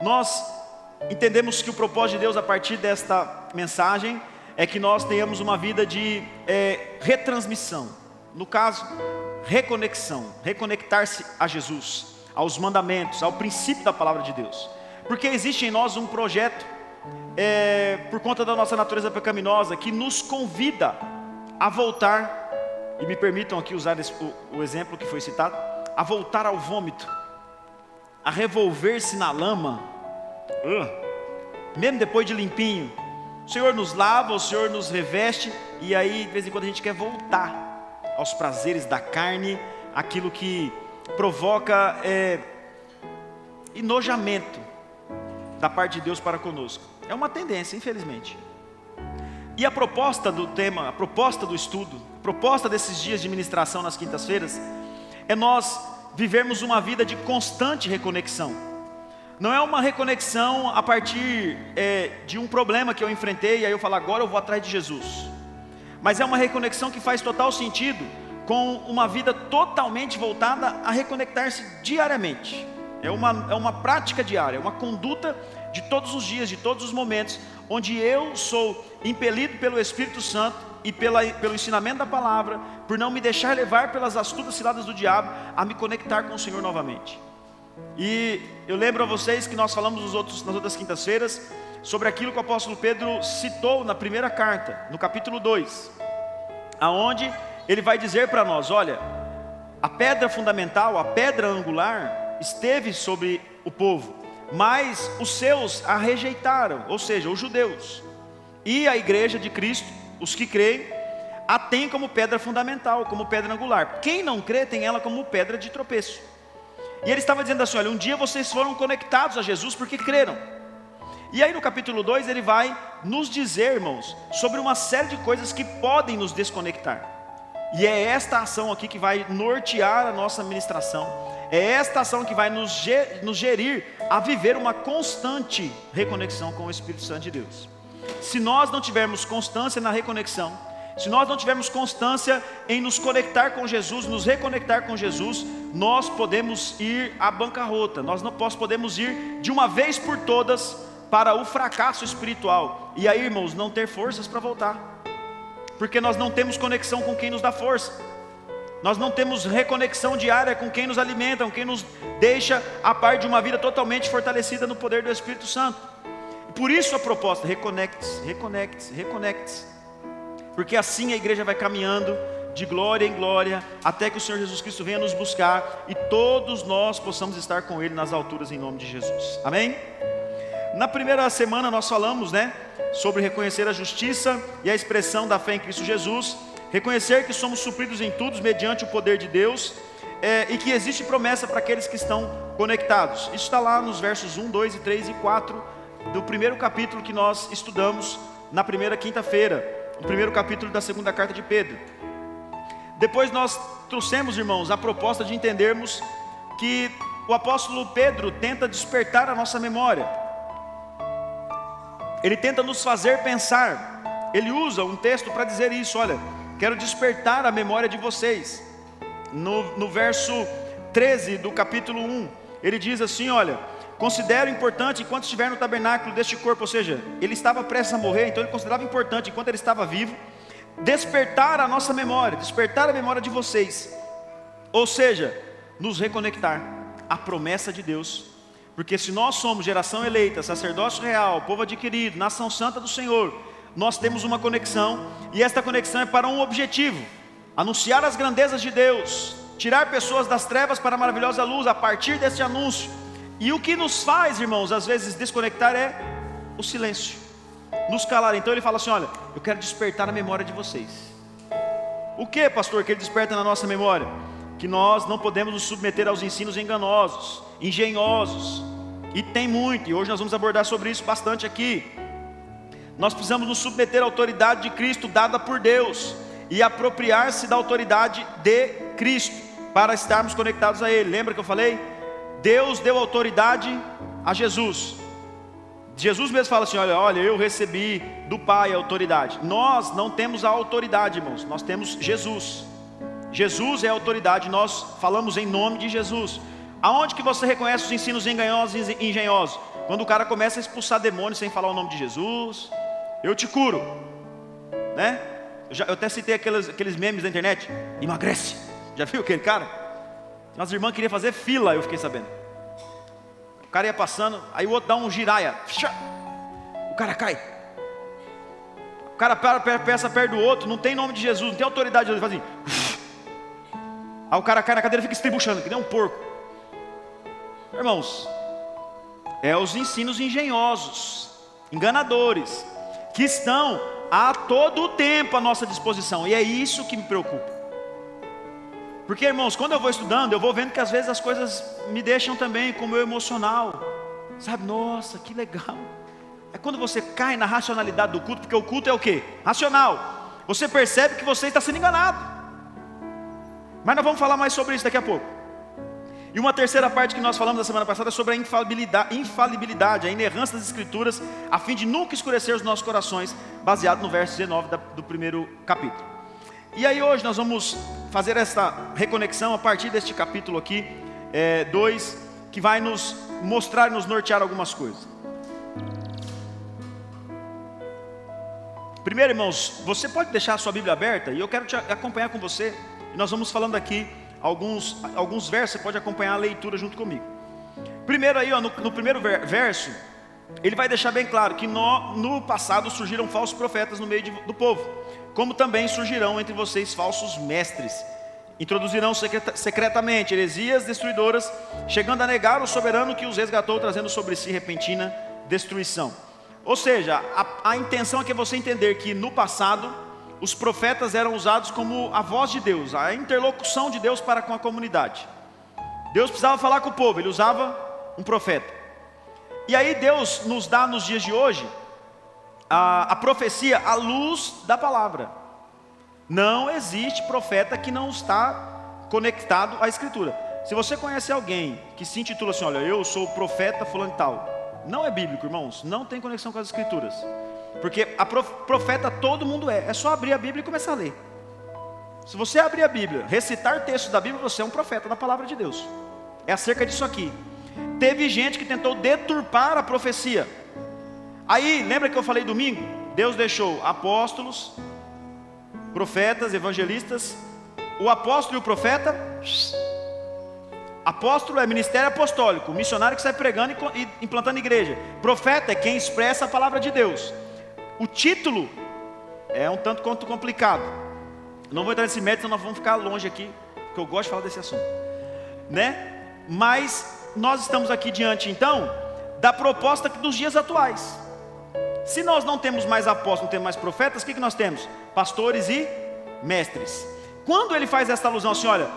Nós entendemos que o propósito de Deus a partir desta mensagem é que nós tenhamos uma vida de retransmissão. No caso, reconexão, reconectar-se a Jesus, aos mandamentos, ao princípio da palavra de Deus. Porque existe em nós um projeto, por conta da nossa natureza pecaminosa, que nos convida a voltar, e me permitam aqui usar o exemplo que foi citado, a voltar ao vômito, a revolver-se na lama, mesmo depois de limpinho. O Senhor nos lava, o Senhor nos reveste, e aí de vez em quando a gente quer voltar aos prazeres da carne, aquilo que provoca enojamento da parte de Deus para conosco. É uma tendência, infelizmente. E a proposta do tema, a proposta do estudo, a proposta desses dias de ministração nas quintas-feiras, é nós vivermos uma vida de constante reconexão. Não é uma reconexão a partir de um problema que eu enfrentei, e aí eu falo, agora eu vou atrás de Jesus. Mas é uma reconexão que faz total sentido com uma vida totalmente voltada a reconectar-se diariamente. É uma prática diária, uma conduta de todos os dias, de todos os momentos, onde eu sou impelido pelo Espírito Santo e pelo ensinamento da palavra, por não me deixar levar pelas astutas ciladas do diabo, a me conectar com o Senhor novamente. E eu lembro a vocês que nós falamos nas outras quintas-feiras sobre aquilo que o apóstolo Pedro citou na primeira carta, no capítulo 2, aonde ele vai dizer para nós, olha, a pedra fundamental, a pedra angular, esteve sobre o povo, mas os seus a rejeitaram, ou seja, os judeus. E a igreja de Cristo, os que creem, a tem como pedra fundamental, como pedra angular. Quem não crê tem ela como pedra de tropeço. E ele estava dizendo assim, olha, um dia vocês foram conectados a Jesus porque creram. E aí no capítulo 2 ele vai nos dizer, irmãos, sobre uma série de coisas que podem nos desconectar. E é esta ação aqui que vai nortear a nossa ministração. É esta ação que vai nos gerir a viver uma constante reconexão com o Espírito Santo de Deus. Se nós não tivermos constância na reconexão, se nós não tivermos constância em nos conectar com Jesus, nos reconectar com Jesus, nós podemos ir à bancarrota, nós podemos ir de uma vez por todas para o fracasso espiritual. E aí, irmãos, não ter forças para voltar, porque nós não temos conexão com quem nos dá força. Nós não temos reconexão diária com quem nos alimenta, com quem nos deixa a par de uma vida totalmente fortalecida no poder do Espírito Santo. Por isso a proposta, reconecte-se, reconecte-se, reconecte-se. Porque assim a igreja vai caminhando de glória em glória, até que o Senhor Jesus Cristo venha nos buscar e todos nós possamos estar com Ele nas alturas em nome de Jesus. Amém? Na primeira semana nós falamos, sobre reconhecer a justiça e a expressão da fé em Cristo Jesus. Reconhecer que somos supridos em tudo mediante o poder de Deus, e que existe promessa para aqueles que estão conectados. Isso está lá nos versos 1, 2, 3 e 4 do primeiro capítulo que nós estudamos na primeira quinta-feira, no primeiro capítulo da segunda carta de Pedro. Depois nós trouxemos, irmãos, a proposta de entendermos que o apóstolo Pedro tenta despertar a nossa memória. Ele tenta nos fazer pensar. Ele usa um texto para dizer isso, olha, quero despertar a memória de vocês. No verso 13 do capítulo 1, ele diz assim, olha, considero importante enquanto estiver no tabernáculo deste corpo, ou seja, ele estava prestes a morrer, então ele considerava importante enquanto ele estava vivo, despertar a nossa memória, despertar a memória de vocês, ou seja, nos reconectar à promessa de Deus. Porque se nós somos geração eleita, sacerdócio real, povo adquirido, nação santa do Senhor, nós temos uma conexão, e esta conexão é para um objetivo: anunciar as grandezas de Deus, tirar pessoas das trevas para a maravilhosa luz, a partir desse anúncio. E o que nos faz, irmãos, às vezes desconectar é o silêncio, nos calar. Então ele fala assim, olha, eu quero despertar a memória de vocês. O que, pastor, que ele desperta na nossa memória? Que nós não podemos nos submeter aos ensinos enganosos, engenhosos, e tem muito, e hoje nós vamos abordar sobre isso bastante aqui. Nós precisamos nos submeter à autoridade de Cristo dada por Deus, e apropriar-se da autoridade de Cristo, para estarmos conectados a Ele. Lembra que eu falei? Deus deu autoridade a Jesus. Jesus mesmo fala assim, olha, eu recebi do Pai a autoridade. Nós não temos a autoridade, irmãos, nós temos Jesus. Jesus é a autoridade, nós falamos em nome de Jesus. Aonde que você reconhece os ensinos engenhosos e engenhosos? Quando o cara começa a expulsar demônios sem falar o nome de Jesus. Eu te curo, né? Eu até citei aqueles memes da internet. Emagrece. Já viu aquele cara? As irmãs queriam fazer fila, eu fiquei sabendo. O cara ia passando, aí o outro dá um giraia. O cara cai. O cara peça perto do outro, não tem nome de Jesus, não tem autoridade de Jesus, faz assim. Aí o cara cai na cadeira e fica estribuchando, que nem um porco. Irmãos, os ensinos engenhosos, enganadores, que estão a todo o tempo à nossa disposição, e é isso que me preocupa. Porque, irmãos, quando eu vou estudando, eu vou vendo que às vezes as coisas me deixam também com o meu emocional, sabe, nossa, que legal. É quando você cai na racionalidade do culto, porque o culto é o quê? Racional. Você percebe que você está sendo enganado. Mas nós vamos falar mais sobre isso daqui a pouco. E uma terceira parte que nós falamos na semana passada é sobre a infalibilidade, a inerrância das Escrituras, a fim de nunca escurecer os nossos corações, baseado no verso 19 do primeiro capítulo. E aí hoje nós vamos fazer essa reconexão a partir deste capítulo aqui, 2, que vai nos mostrar e nos nortear algumas coisas. Primeiro, irmãos, você pode deixar a sua Bíblia aberta, e eu quero te acompanhar com você. E nós vamos falando aqui alguns versos, você pode acompanhar a leitura junto comigo. Primeiro aí, no primeiro verso, ele vai deixar bem claro que no passado surgiram falsos profetas no meio do povo, como também surgirão entre vocês falsos mestres. Introduzirão secretamente heresias destruidoras, chegando a negar o soberano que os resgatou, trazendo sobre si repentina destruição. Ou seja, a intenção é que você entender que no passado os profetas eram usados como a voz de Deus, a interlocução de Deus para com a comunidade. Deus precisava falar com o povo, ele usava um profeta. E aí Deus nos dá nos dias de hoje a profecia à luz da palavra. Não existe profeta que não está conectado à Escritura. Se você conhece alguém que se intitula assim, olha, eu sou o profeta fulano e tal, não é bíblico, irmãos, não tem conexão com as Escrituras. Porque profeta todo mundo é só abrir a Bíblia e começar a ler. Se você abrir a Bíblia, recitar textos da Bíblia, você é um profeta da palavra de Deus. É acerca disso aqui. Teve gente que tentou deturpar a profecia. Aí, lembra que eu falei domingo? Deus deixou apóstolos, profetas, evangelistas. O apóstolo e o profeta, apóstolo é ministério apostólico, o missionário que sai pregando e implantando igreja. Profeta é quem expressa a palavra de Deus. O título é um tanto quanto complicado. Não vou entrar nesse mérito, senão nós vamos ficar longe aqui, porque eu gosto de falar desse assunto, né? Mas nós estamos aqui diante, então, da proposta dos dias atuais. Se nós não temos mais apóstolos, não temos mais profetas, o que nós temos? Pastores e mestres. Quando ele faz essa alusão assim, olha,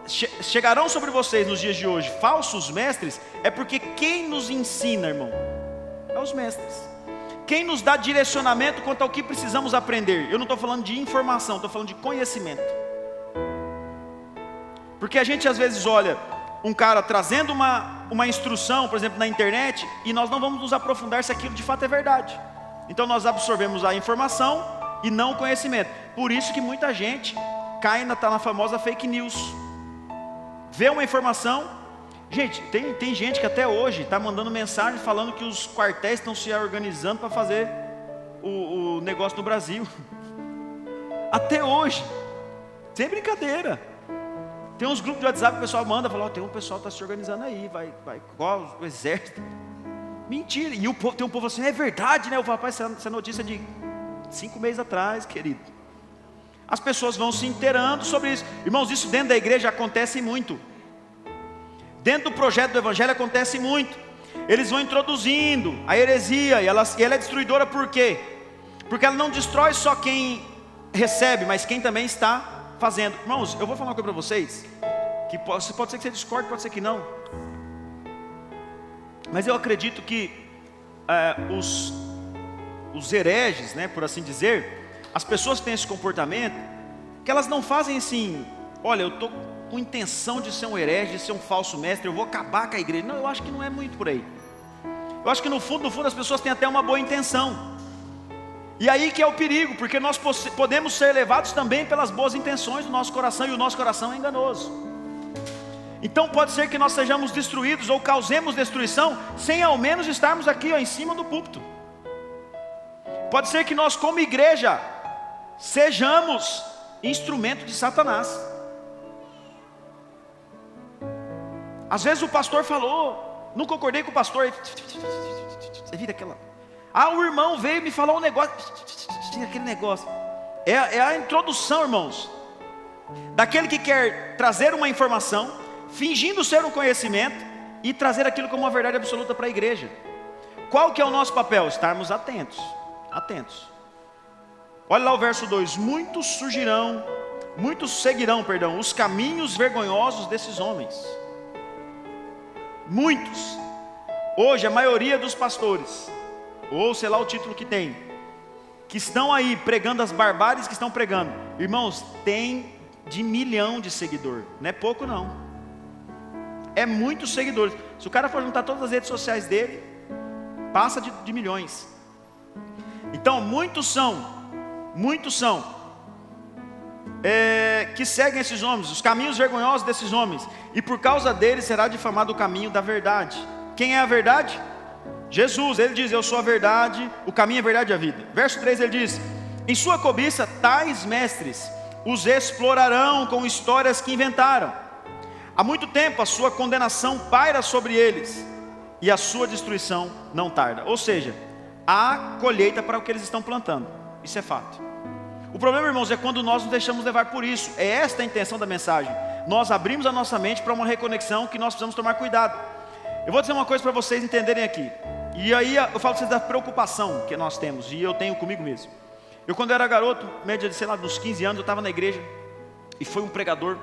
chegarão sobre vocês nos dias de hoje falsos mestres, é porque quem nos ensina, irmão, é os mestres. Quem nos dá direcionamento quanto ao que precisamos aprender. Eu não estou falando de informação, estou falando de conhecimento. Porque a gente às vezes olha um cara trazendo uma instrução, por exemplo, na internet, e nós não vamos nos aprofundar se aquilo de fato é verdade. Então nós absorvemos a informação e não o conhecimento. Por isso que muita gente cai na famosa fake news. Vê uma informação. Gente, tem gente que até hoje está mandando mensagem falando que os quartéis estão se organizando para fazer o negócio no Brasil. Até hoje. Sem brincadeira. Tem uns grupos de WhatsApp que o pessoal manda, fala, tem um pessoal que está se organizando aí, vai qual o exército. Mentira. E tem um povo assim, é verdade, né? Eu falo, rapaz, essa notícia é de 5 meses atrás, querido. As pessoas vão se inteirando sobre isso. Irmãos, isso dentro da igreja acontece muito. Dentro do projeto do Evangelho acontece muito. Eles vão introduzindo a heresia, e ela é destruidora por quê? Porque ela não destrói só quem recebe, mas quem também está fazendo. Irmãos, eu vou falar uma coisa para vocês, que pode ser que você discorde, pode ser que não. Mas eu acredito que os hereges, né, por assim dizer, as pessoas que têm esse comportamento, que elas não fazem assim, olha, eu estou com intenção de ser um herege, de ser um falso mestre, eu vou acabar com a igreja. Não, eu acho que não é muito por aí. Eu acho que no fundo as pessoas têm até uma boa intenção. E aí que é o perigo, porque nós podemos ser levados também pelas boas intenções do nosso coração, e o nosso coração é enganoso. Então pode ser que nós sejamos destruídos ou causemos destruição sem ao menos estarmos aqui em cima do púlpito. Pode ser que nós como igreja sejamos instrumento de Satanás. Às vezes o pastor falou, não concordei com o pastor, você vira aquela... o irmão veio me falar um negócio, aquele negócio. É a introdução, irmãos, daquele que quer trazer uma informação, fingindo ser um conhecimento, e trazer aquilo como uma verdade absoluta para a igreja. Qual que é o nosso papel? Estarmos atentos. Olha lá o verso 2: muitos seguirão, os caminhos vergonhosos desses homens. Muitos. Hoje a maioria dos pastores, ou sei lá o título que tem, que estão aí pregando as barbáries que estão pregando, irmãos, tem de 1 milhão de seguidor, não é pouco não, é muitos seguidores. Se o cara for juntar todas as redes sociais dele, passa de milhões. Então muitos são que seguem esses homens, os caminhos vergonhosos desses homens, e por causa deles será difamado o caminho da verdade. Quem é a verdade? Jesus. Ele diz: eu sou a verdade, o caminho, a verdade e a vida. Verso 3 ele diz: em sua cobiça tais mestres os explorarão com histórias que inventaram. Há muito tempo a sua condenação paira sobre eles, e a sua destruição não tarda. Ou seja, há colheita para o que eles estão plantando. Isso é fato. O problema, irmãos, é quando nós nos deixamos levar por isso. É esta a intenção da mensagem. Nós abrimos a nossa mente para uma reconexão que nós precisamos tomar cuidado. Eu vou dizer uma coisa para vocês entenderem aqui. E aí eu falo para vocês da preocupação que nós temos, e eu tenho comigo mesmo. Eu quando era garoto, média de, sei lá, dos 15 anos, eu estava na igreja, e foi um pregador.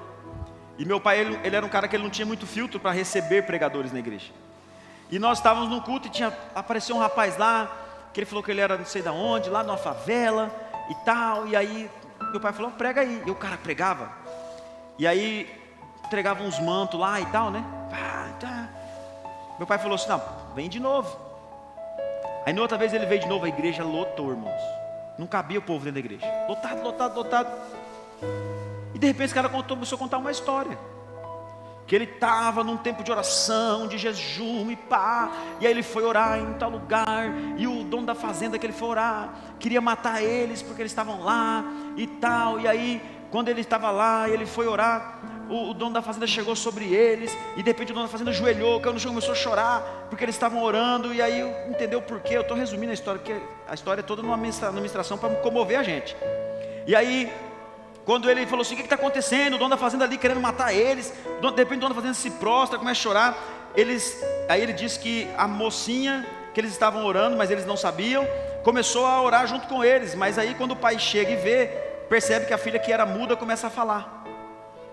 E meu pai, ele era um cara que ele não tinha muito filtro para receber pregadores na igreja. E nós estávamos num culto e apareceu um rapaz lá, que ele falou que ele era não sei de onde, lá numa favela e tal. E aí meu pai falou: prega aí. E o cara pregava. E aí entregava uns mantos lá e tal, né? Meu pai falou assim: não, vem de novo. Aí na outra vez ele veio de novo, a igreja lotou, irmãos. Não cabia o povo dentro da igreja. Lotado. E de repente esse cara começou a contar uma história. Que ele estava num tempo de oração, de jejum e pá. E aí ele foi orar em tal lugar. E o dono da fazenda que ele foi orar queria matar eles porque eles estavam lá e tal. E aí quando ele estava lá, ele foi orar, o dono da fazenda chegou sobre eles. E de repente o dono da fazenda ajoelhou, caiu no chão, começou a chorar porque eles estavam orando. E aí entendeu por quê? Eu estou resumindo a história, porque a história é toda numa ministração para comover a gente. E aí quando ele falou assim: o que está acontecendo? O dono da fazenda ali querendo matar eles. De repente o dono da fazenda se prostra, começa a chorar. Aí ele disse que a mocinha que eles estavam orando, mas eles não sabiam, começou a orar junto com eles. Mas aí quando o pai chega e vê, percebe que a filha que era muda começa a falar.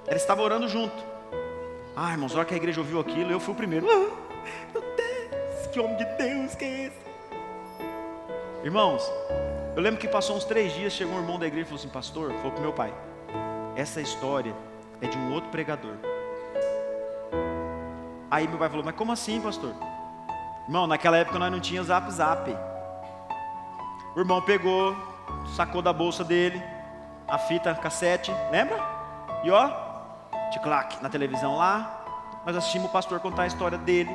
Ela estava orando junto. Irmãos, na hora que a igreja ouviu aquilo, eu fui o primeiro. Meu Deus, que homem de Deus que é esse? Irmãos, eu lembro que passou uns 3 dias, chegou um irmão da igreja e falou assim: pastor, falou para o meu pai, essa história é de um outro pregador. Aí meu pai falou: mas como assim, pastor? Irmão, naquela época nós não tínhamos zap. O irmão pegou, sacou da bolsa dele a fita cassete, lembra? E ó, tic-clac, na televisão lá, nós assistimos o pastor contar a história dele,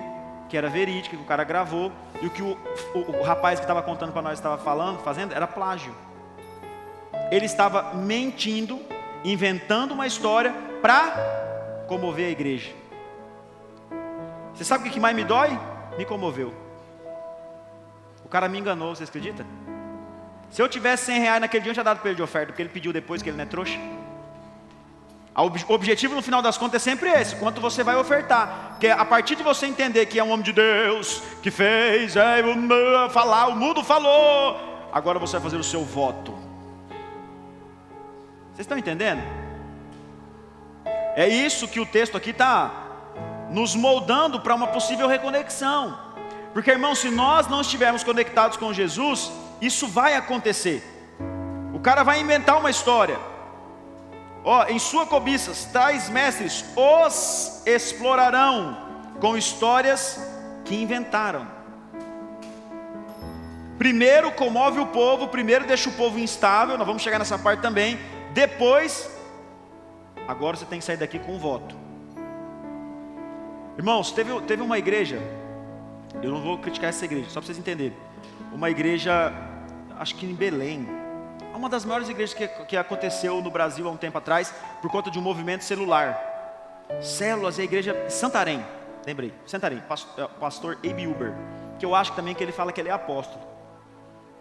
que era verídica, que o cara gravou. E o que o rapaz que estava contando para nós estava fazendo, era plágio. Ele estava mentindo, inventando uma história para comover a igreja. Você sabe o que mais me dói? Me comoveu. O cara me enganou, você acredita? Se eu tivesse R$100 naquele dia, eu tinha dado para ele de oferta, porque ele pediu depois, que ele não é trouxa. O objetivo no final das contas é sempre esse: quanto você vai ofertar. Porque a partir de você entender que é um homem de Deus, que fez, o mundo falou, agora você vai fazer o seu voto. Vocês estão entendendo? É isso que o texto aqui está nos moldando para uma possível reconexão. Porque, irmão, se nós não estivermos conectados com Jesus, isso vai acontecer. O cara vai inventar uma história. Em sua cobiça, tais mestres os explorarão com histórias que inventaram. Primeiro comove o povo, primeiro deixa o povo instável, nós vamos chegar nessa parte também. Depois, agora você tem que sair daqui com um voto. Irmãos, teve uma igreja, eu não vou criticar essa igreja, só para vocês entenderem. Uma igreja, acho que em Belém, uma das maiores igrejas que aconteceu no Brasil há um tempo atrás, por conta de um movimento celular. Células, a igreja Santarém, lembrei, Santarém, pastor Abe Uber, que eu acho também que ele fala que ele é apóstolo.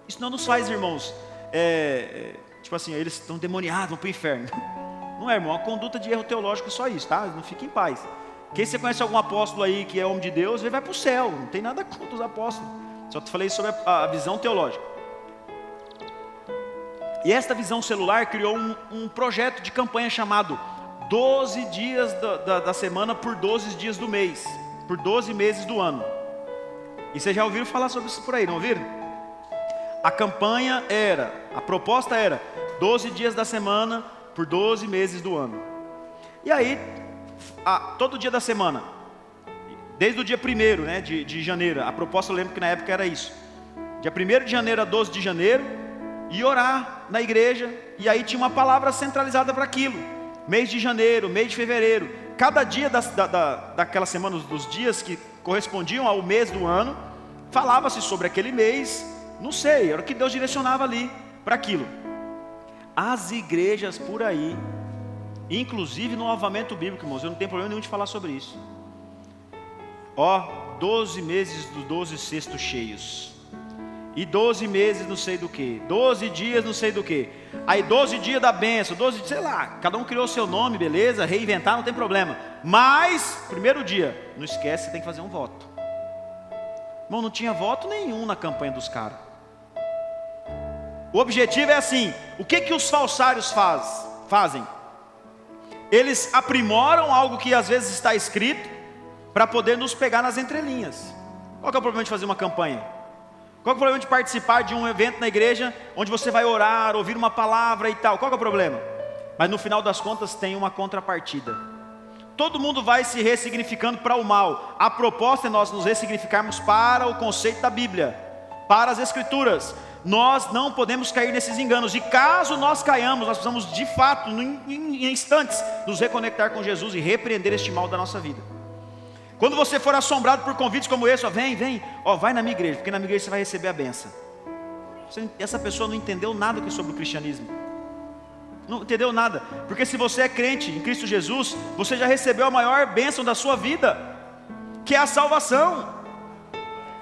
Isso não nos faz, irmãos, tipo assim, eles estão demoniados, vão para o inferno. Não é, irmão, uma conduta de erro teológico é só isso, tá? Não fique em paz. Quem você conhece algum apóstolo aí que é homem de Deus, ele vai para o céu, não tem nada contra os apóstolos. Só te falei sobre a visão teológica. E esta visão celular criou um projeto de campanha chamado 12 dias da semana por 12 dias do mês, por 12 meses do ano. E vocês já ouviram falar sobre isso por aí, não ouviram? A proposta era 12 dias da semana por 12 meses do ano. E aí, todo dia da semana, desde o dia 1º, né, de janeiro, a proposta eu lembro que na época era isso. Dia 1º de janeiro a 12 de janeiro, e orar na igreja, e aí tinha uma palavra centralizada para aquilo. Mês de janeiro, mês de fevereiro, cada dia daquela semana, dos dias que correspondiam ao mês do ano, falava-se sobre aquele mês, não sei, era o que Deus direcionava ali para aquilo. As igrejas por aí, inclusive no avivamento bíblico, irmãos, eu não tenho problema nenhum de falar sobre isso. 12 meses dos 12 cestos cheios, e 12 meses não sei do que, 12 dias não sei do que, aí 12 dias da bênção, 12 dias, sei lá, cada um criou o seu nome, beleza, reinventar não tem problema, mas, primeiro dia, não esquece, você tem que fazer um voto. Irmão, não tinha voto nenhum na campanha dos caras. O objetivo é assim, o que os falsários fazem? Eles aprimoram algo que às vezes está escrito, para poder nos pegar nas entrelinhas. Qual que é o problema de fazer uma campanha? Qual que é o problema de participar de um evento na igreja, onde você vai orar, ouvir uma palavra e tal? Qual que é o problema? Mas no final das contas tem uma contrapartida. Todo mundo vai se ressignificando para o mal. A proposta é nós nos ressignificarmos para o conceito da Bíblia, para as Escrituras. Nós não podemos cair nesses enganos, e caso nós caiamos, nós precisamos de fato, em instantes, nos reconectar com Jesus e repreender este mal da nossa vida. Quando você for assombrado por convites como esse, vem, vai na minha igreja, porque na minha igreja você vai receber a bênção. Essa pessoa não entendeu nada sobre o cristianismo, não entendeu nada, porque se você é crente em Cristo Jesus, você já recebeu a maior bênção da sua vida, que é a salvação.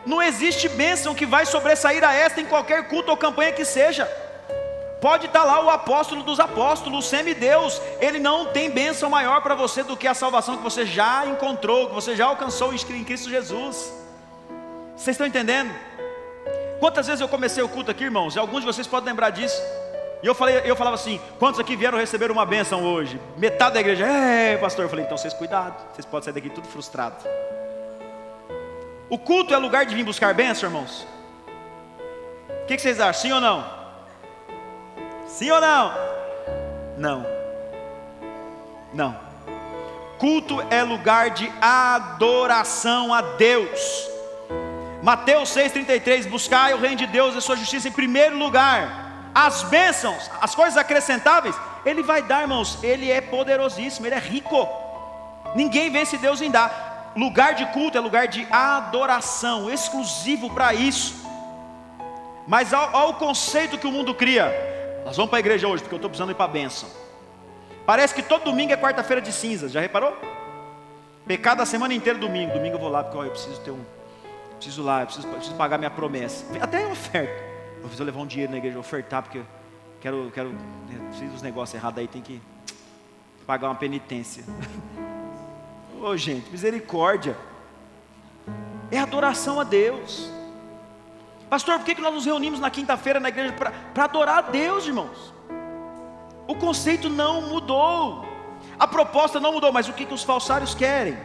Não existe bênção que vai sobressair a esta em qualquer culto ou campanha que seja. Pode estar lá o apóstolo dos apóstolos, o semideus, ele não tem bênção maior para você do que a salvação que você já encontrou, que você já alcançou em Cristo Jesus. Vocês estão entendendo? Quantas vezes eu comecei o culto aqui, irmãos, e alguns de vocês podem lembrar disso, e eu falava assim, quantos aqui vieram receber uma bênção hoje? Metade da igreja, pastor, eu falei, então vocês cuidado, vocês podem sair daqui tudo frustrado. O culto é lugar de vir buscar bênção, irmãos? O que vocês acham, sim ou não? Sim ou não? Não. Culto é lugar de adoração a Deus. Mateus 6,33, buscai o reino de Deus e a sua justiça em primeiro lugar. As bênçãos, as coisas acrescentáveis, Ele vai dar, irmãos. Ele é poderosíssimo, Ele é rico. Ninguém vence Deus em dar. Lugar de culto é lugar de adoração, exclusivo para isso. Mas olha o conceito que o mundo cria. Nós vamos para a igreja hoje, porque eu estou precisando ir para a bênção. Parece que todo domingo é quarta-feira de cinzas, já reparou? Pecado a semana inteira domingo. Domingo eu vou lá, porque eu preciso ter preciso pagar minha promessa. Até é oferta. Eu preciso levar um dinheiro na igreja, ofertar, porque eu preciso dos negócios errados aí, tem que pagar uma penitência. Ô gente, misericórdia. É adoração a Deus. Pastor, por que nós nos reunimos na quinta-feira na igreja? Para adorar a Deus, irmãos. O conceito não mudou, a proposta não mudou, mas o que os falsários querem?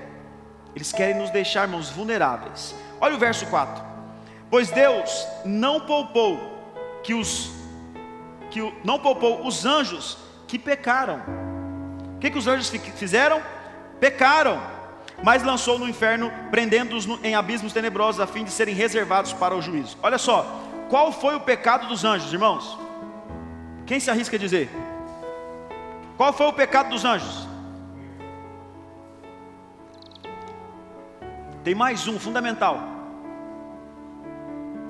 Eles querem nos deixar, irmãos, vulneráveis. Olha o verso 4. Pois Deus não poupou os anjos que pecaram. O que os anjos fizeram? Pecaram, mas lançou no inferno, prendendo-os em abismos tenebrosos, a fim de serem reservados para o juízo. Olha só, qual foi o pecado dos anjos, irmãos? Quem se arrisca a dizer? Qual foi o pecado dos anjos? Tem mais um, fundamental.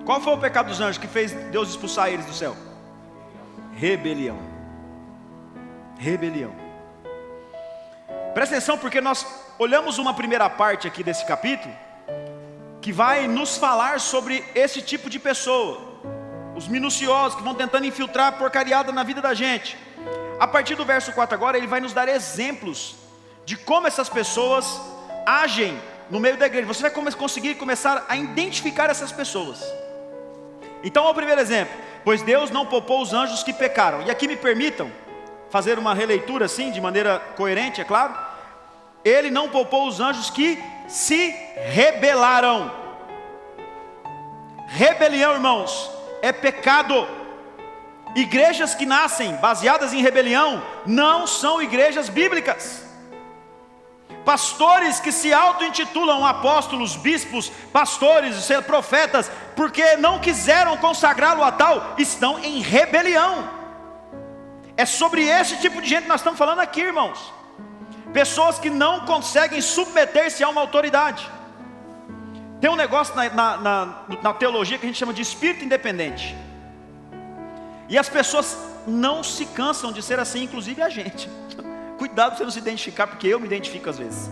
Qual foi o pecado dos anjos que fez Deus expulsar eles do céu? Rebelião. Rebelião. Presta atenção, porque nós olhamos uma primeira parte aqui desse capítulo, que vai nos falar sobre esse tipo de pessoa, os minuciosos que vão tentando infiltrar a porcariada na vida da gente. A partir do verso 4 agora, ele vai nos dar exemplos de como essas pessoas agem no meio da igreja. Você vai conseguir começar a identificar essas pessoas. Então, o primeiro exemplo: pois Deus não poupou os anjos que pecaram. E aqui me permitam fazer uma releitura assim, de maneira coerente, é claro. Ele não poupou os anjos que se rebelaram. Rebelião, irmãos, é pecado. Igrejas que nascem baseadas em rebelião não são igrejas bíblicas. Pastores que se auto-intitulam apóstolos, bispos, pastores, profetas, porque não quiseram consagrá-lo a tal, estão em rebelião. É sobre esse tipo de gente que nós estamos falando aqui, irmãos. Pessoas que não conseguem submeter-se a uma autoridade. Tem um negócio na teologia que a gente chama de espírito independente. E as pessoas não se cansam de ser assim, inclusive a gente. Cuidado para você não se identificar, porque eu me identifico às vezes.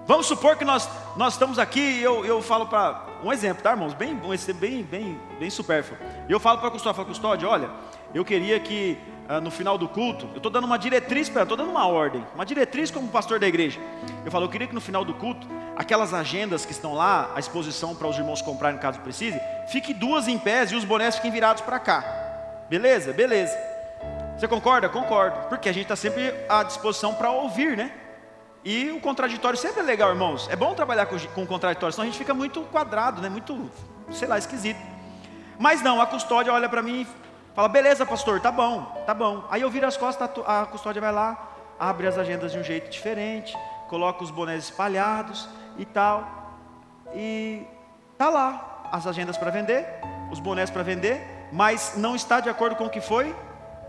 Vamos supor que nós estamos aqui e eu falo para... Um exemplo, tá, irmãos? Bem supérfluo. E eu falo para a Custódio, olha, eu queria que no final do culto, eu estou dando uma diretriz para ela, estou dando uma ordem, uma diretriz como pastor da igreja. Eu queria que no final do culto, aquelas agendas que estão lá, a exposição para os irmãos comprarem caso precise, fique duas em pés e os bonés fiquem virados para cá. Beleza? Beleza. Você concorda? Concordo. Porque a gente está sempre à disposição para ouvir, né? E o contraditório sempre é legal, irmãos. É bom trabalhar com contraditório, senão a gente fica muito quadrado, né? Muito, sei lá, esquisito. Mas não, a custódia olha para mim e fala, beleza, pastor, tá bom, tá bom. Aí eu viro as costas, a custódia vai lá, abre as agendas de um jeito diferente, coloca os bonés espalhados e tal. E tá lá, as agendas para vender, os bonés para vender, mas não está de acordo com o que foi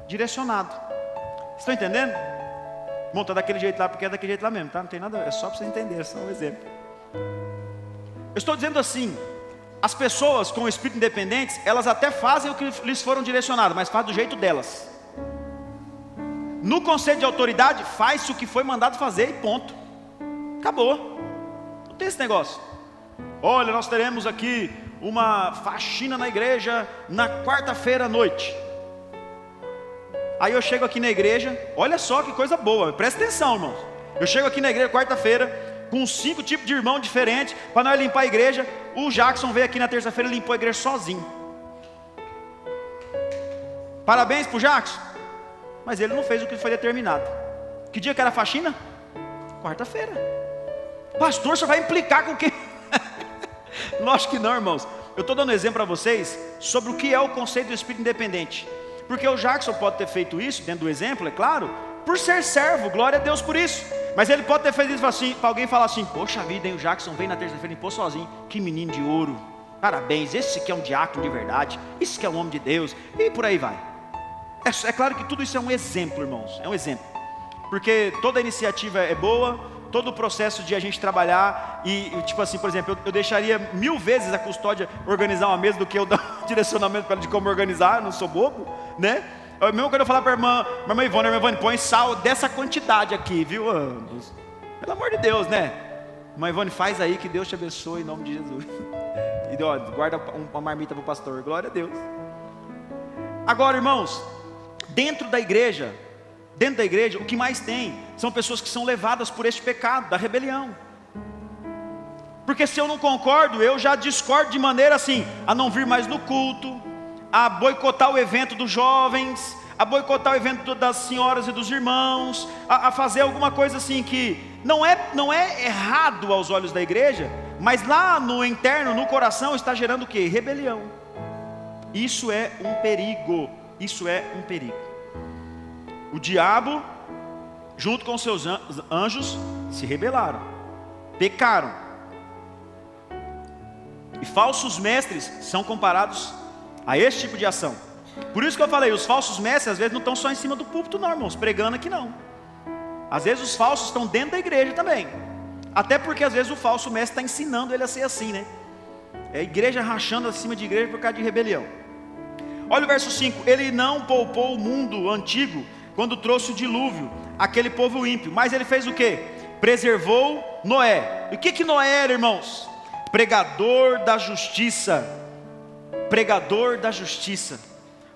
direcionado. Estão entendendo? Bom, tá daquele jeito lá, porque é daquele jeito lá mesmo, tá? Não tem nada, é só para você entender, é só um exemplo. Eu estou dizendo assim, as pessoas com espírito independentes, elas até fazem o que lhes foram direcionados, mas faz do jeito delas. No conceito de autoridade, faz-se o que foi mandado fazer e ponto. Acabou. Não tem esse negócio. Olha, nós teremos aqui uma faxina na igreja na quarta-feira à noite. Aí eu chego aqui na igreja, olha só que coisa boa, presta atenção, irmãos. Eu chego aqui na igreja quarta-feira, com 5 tipos de irmão diferentes, para nós limpar a igreja. O Jackson veio aqui na terça-feira e limpou a igreja sozinho. Parabéns para o Jackson. Mas ele não fez o que foi determinado. Que dia que era a faxina? Quarta-feira. Pastor, você vai implicar com quem? Lógico que não, irmãos. Eu estou dando um exemplo para vocês sobre o que é o conceito do espírito independente. Porque o Jackson pode ter feito isso, dentro do exemplo, é claro, por ser servo, glória a Deus por isso. Mas ele pode ter feito isso assim, para alguém falar assim, poxa vida, hein, o Jackson veio na terça-feira e limpou sozinho, que menino de ouro, parabéns, esse que é um diácono de verdade, esse que é um homem de Deus, e por aí vai. É claro que tudo isso é um exemplo, irmãos, é um exemplo. Porque toda iniciativa é boa, todo o processo de a gente trabalhar, e tipo assim, por exemplo, eu deixaria 1000 vezes a custódia organizar uma mesa do que eu dar um direcionamento para ela de como organizar, eu não sou bobo, né? Mesmo quando eu falar para a irmã Ivone, põe sal dessa quantidade aqui, viu? Pelo amor de Deus, né? Irmã Ivone, faz aí, que Deus te abençoe em nome de Jesus. E ó, guarda uma marmita para o pastor, glória a Deus. Agora, irmãos, dentro da igreja, o que mais tem são pessoas que são levadas por este pecado da rebelião. Porque se eu não concordo, eu já discordo de maneira assim, a não vir mais no culto, a boicotar o evento dos jovens, a boicotar o evento das senhoras e dos irmãos, a fazer alguma coisa assim que não é errado aos olhos da igreja, mas lá no interno, no coração, está gerando o quê? Rebelião. Isso é um perigo. Isso é um perigo. O diabo, junto com seus anjos, se rebelaram, pecaram. E falsos mestres são comparados a esse tipo de ação. Por isso que eu falei, os falsos mestres às vezes não estão só em cima do púlpito não, irmãos, pregando aqui não. Às vezes os falsos estão dentro da igreja também. Até porque às vezes o falso mestre está ensinando ele a ser assim, né? É a igreja rachando acima de igreja por causa de rebelião. Olha o verso 5: ele não poupou o mundo antigo quando trouxe o dilúvio, aquele povo ímpio, mas ele fez o quê? Preservou Noé. E o que Noé era, irmãos? Pregador da justiça. Pregador da justiça.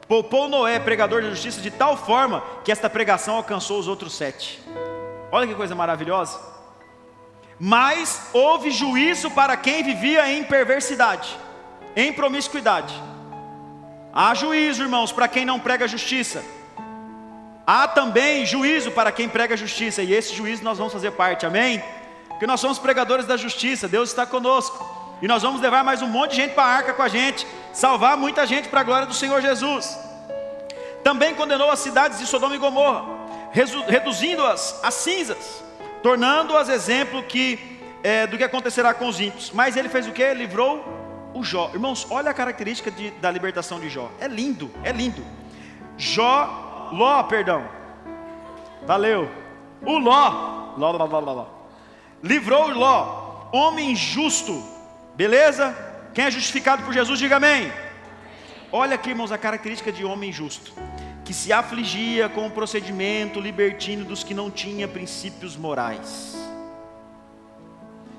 Poupou Noé, pregador da justiça, de tal forma que esta pregação alcançou os outros 7. Olha que coisa maravilhosa. Mas houve juízo para quem vivia em perversidade, em promiscuidade. Há juízo, irmãos, para quem não prega a justiça. Há também juízo para quem prega a justiça, e esse juízo nós vamos fazer parte, amém? Porque nós somos pregadores da justiça, Deus está conosco, e nós vamos levar mais um monte de gente para a arca com a gente, salvar muita gente para a glória do Senhor Jesus. Também condenou as cidades de Sodoma e Gomorra, reduzindo-as a cinzas, tornando-as exemplo do que acontecerá com os ímpios. Mas ele fez o que? Livrou o Jó. Irmãos, olha a característica da libertação de Jó. É lindo, é lindo. Ló, valeu. O Ló. Livrou o Ló, homem justo, beleza? Quem é justificado por Jesus, diga amém. Olha aqui, irmãos, a característica de homem justo: que se afligia com o procedimento libertino dos que não tinham princípios morais.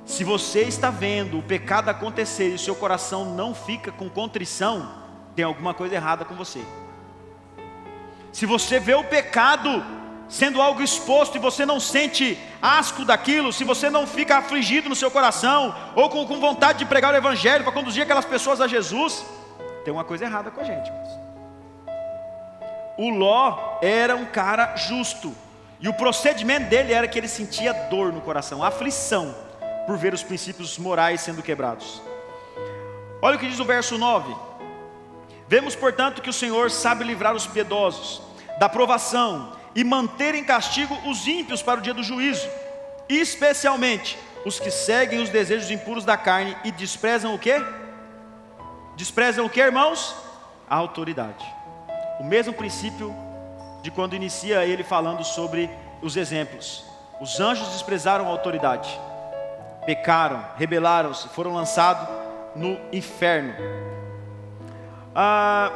Se você está vendo o pecado acontecer e o seu coração não fica com contrição, tem alguma coisa errada com você. Se você vê o pecado sendo algo exposto e você não sente asco daquilo, se você não fica afligido no seu coração, ou com vontade de pregar o evangelho para conduzir aquelas pessoas a Jesus, tem uma coisa errada com a gente, irmãos. O Ló era um cara justo, e o procedimento dele era que ele sentia dor no coração, aflição, por ver os princípios morais sendo quebrados. Olha o que diz o verso 9: vemos portanto que o Senhor sabe livrar os piedosos da provação, e manter em castigo os ímpios para o dia do juízo, especialmente os que seguem os desejos impuros da carne e desprezam o quê? Desprezam o quê, irmãos? A autoridade. O mesmo princípio de quando inicia ele falando sobre os exemplos. Os anjos desprezaram a autoridade, pecaram, rebelaram-se, foram lançados no inferno. A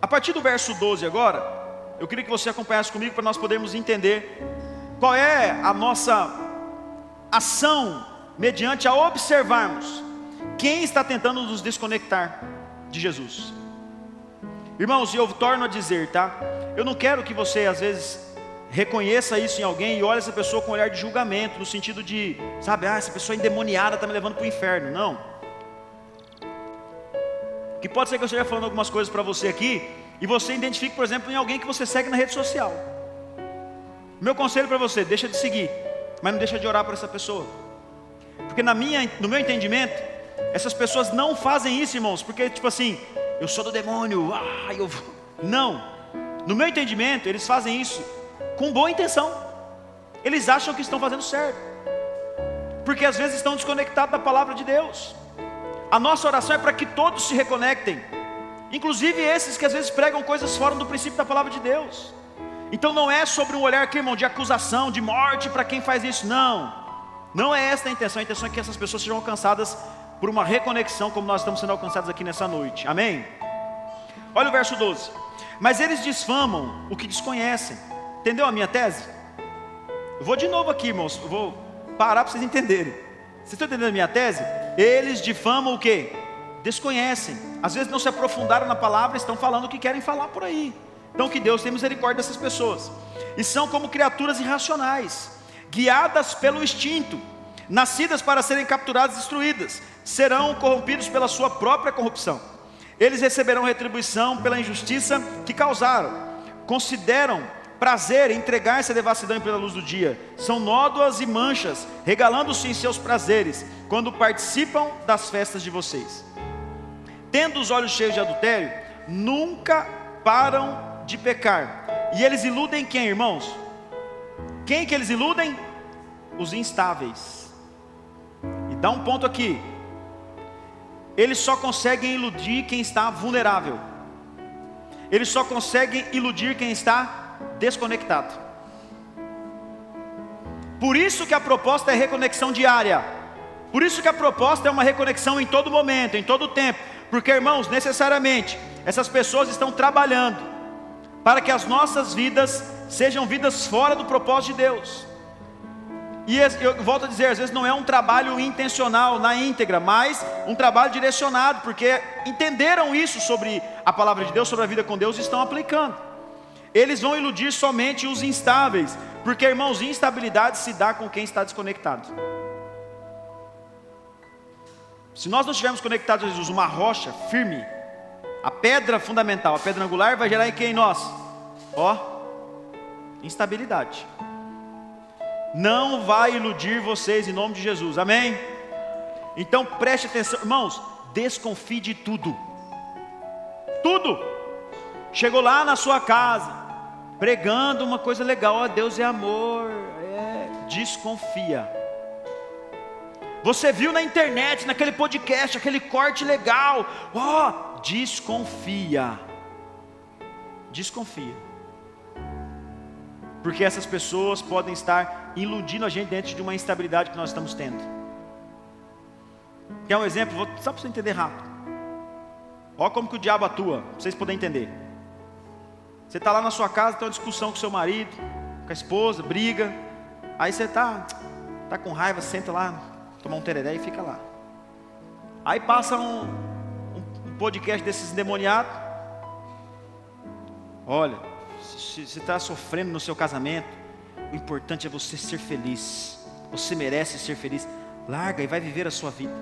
partir do verso 12 agora, eu queria que você acompanhasse comigo para nós podermos entender qual é a nossa ação mediante a observarmos quem está tentando nos desconectar de Jesus. Irmãos, e eu torno a dizer, tá? Eu não quero que você às vezes reconheça isso em alguém e olhe essa pessoa com um olhar de julgamento, no sentido de, sabe, essa pessoa endemoniada está me levando para o inferno. Não. Que pode ser que eu esteja falando algumas coisas para você aqui e você identifique, por exemplo, em alguém que você segue na rede social. Meu conselho para você: deixa de seguir, mas não deixa de orar por essa pessoa. Porque no meu entendimento, essas pessoas não fazem isso, irmãos, porque tipo assim, eu sou do demônio, não. No meu entendimento, eles fazem isso com boa intenção. Eles acham que estão fazendo certo, porque às vezes estão desconectados da palavra de Deus. A nossa oração é para que todos se reconectem, inclusive esses que às vezes pregam coisas fora do princípio da palavra de Deus. Então não é sobre um olhar aqui, irmão, de acusação, de morte para quem faz isso. Não é essa a intenção. A intenção é que essas pessoas sejam alcançadas por uma reconexão, como nós estamos sendo alcançados aqui nessa noite, amém? Olha o verso 12: mas eles difamam o que desconhecem. Entendeu a minha tese? Eu vou de novo aqui, irmãos, eu vou parar para vocês entenderem. Vocês estão entendendo a minha tese? Eles difamam o que? Desconhecem. Às vezes não se aprofundaram na palavra, estão falando o que querem falar por aí. Então que Deus tenha misericórdia dessas pessoas. E são como criaturas irracionais, guiadas pelo instinto, nascidas para serem capturadas e destruídas. Serão corrompidos pela sua própria corrupção. Eles receberão retribuição pela injustiça que causaram. Consideram prazer em entregar-se à devassidão em plena luz do dia. São nódoas e manchas, regalando-se em seus prazeres, quando participam das festas de vocês. Tendo os olhos cheios de adultério, nunca param de pecar. E eles iludem quem, irmãos? Quem que eles iludem? Os instáveis. E dá um ponto aqui: eles só conseguem iludir quem está vulnerável. Eles só conseguem iludir quem está desconectado. Por isso que a proposta é reconexão diária. Por isso que a proposta é uma reconexão em todo momento, em todo tempo. Porque, irmãos, necessariamente, essas pessoas estão trabalhando para que as nossas vidas sejam vidas fora do propósito de Deus. E eu volto a dizer, às vezes não é um trabalho intencional, na íntegra, mas um trabalho direcionado, porque entenderam isso sobre a palavra de Deus, sobre a vida com Deus, e estão aplicando. Eles vão iludir somente os instáveis, porque, irmãos, instabilidade se dá com quem está desconectado. Se nós não estivermos conectados a Jesus, uma rocha firme, a pedra fundamental, a pedra angular, vai gerar em quem nós? Instabilidade. Não vai iludir vocês em nome de Jesus, amém? Então preste atenção, irmãos, desconfie de tudo. Tudo. Chegou lá na sua casa, pregando uma coisa legal, Deus é amor, desconfia. Você viu na internet, naquele podcast, aquele corte legal, desconfia. Desconfia. Porque essas pessoas podem estar iludindo a gente dentro de uma instabilidade que nós estamos tendo. Quer um exemplo? Só para você entender rápido. Olha como que o diabo atua, para vocês poderem entender. Você está lá na sua casa, tem uma discussão com seu marido, com a esposa, briga. Aí você está com raiva, senta lá, toma um tereré e fica lá. Aí passa um podcast desses endemoniados. Olha, se você está sofrendo no seu casamento, o importante é você ser feliz. Você merece ser feliz. Larga e vai viver a sua vida.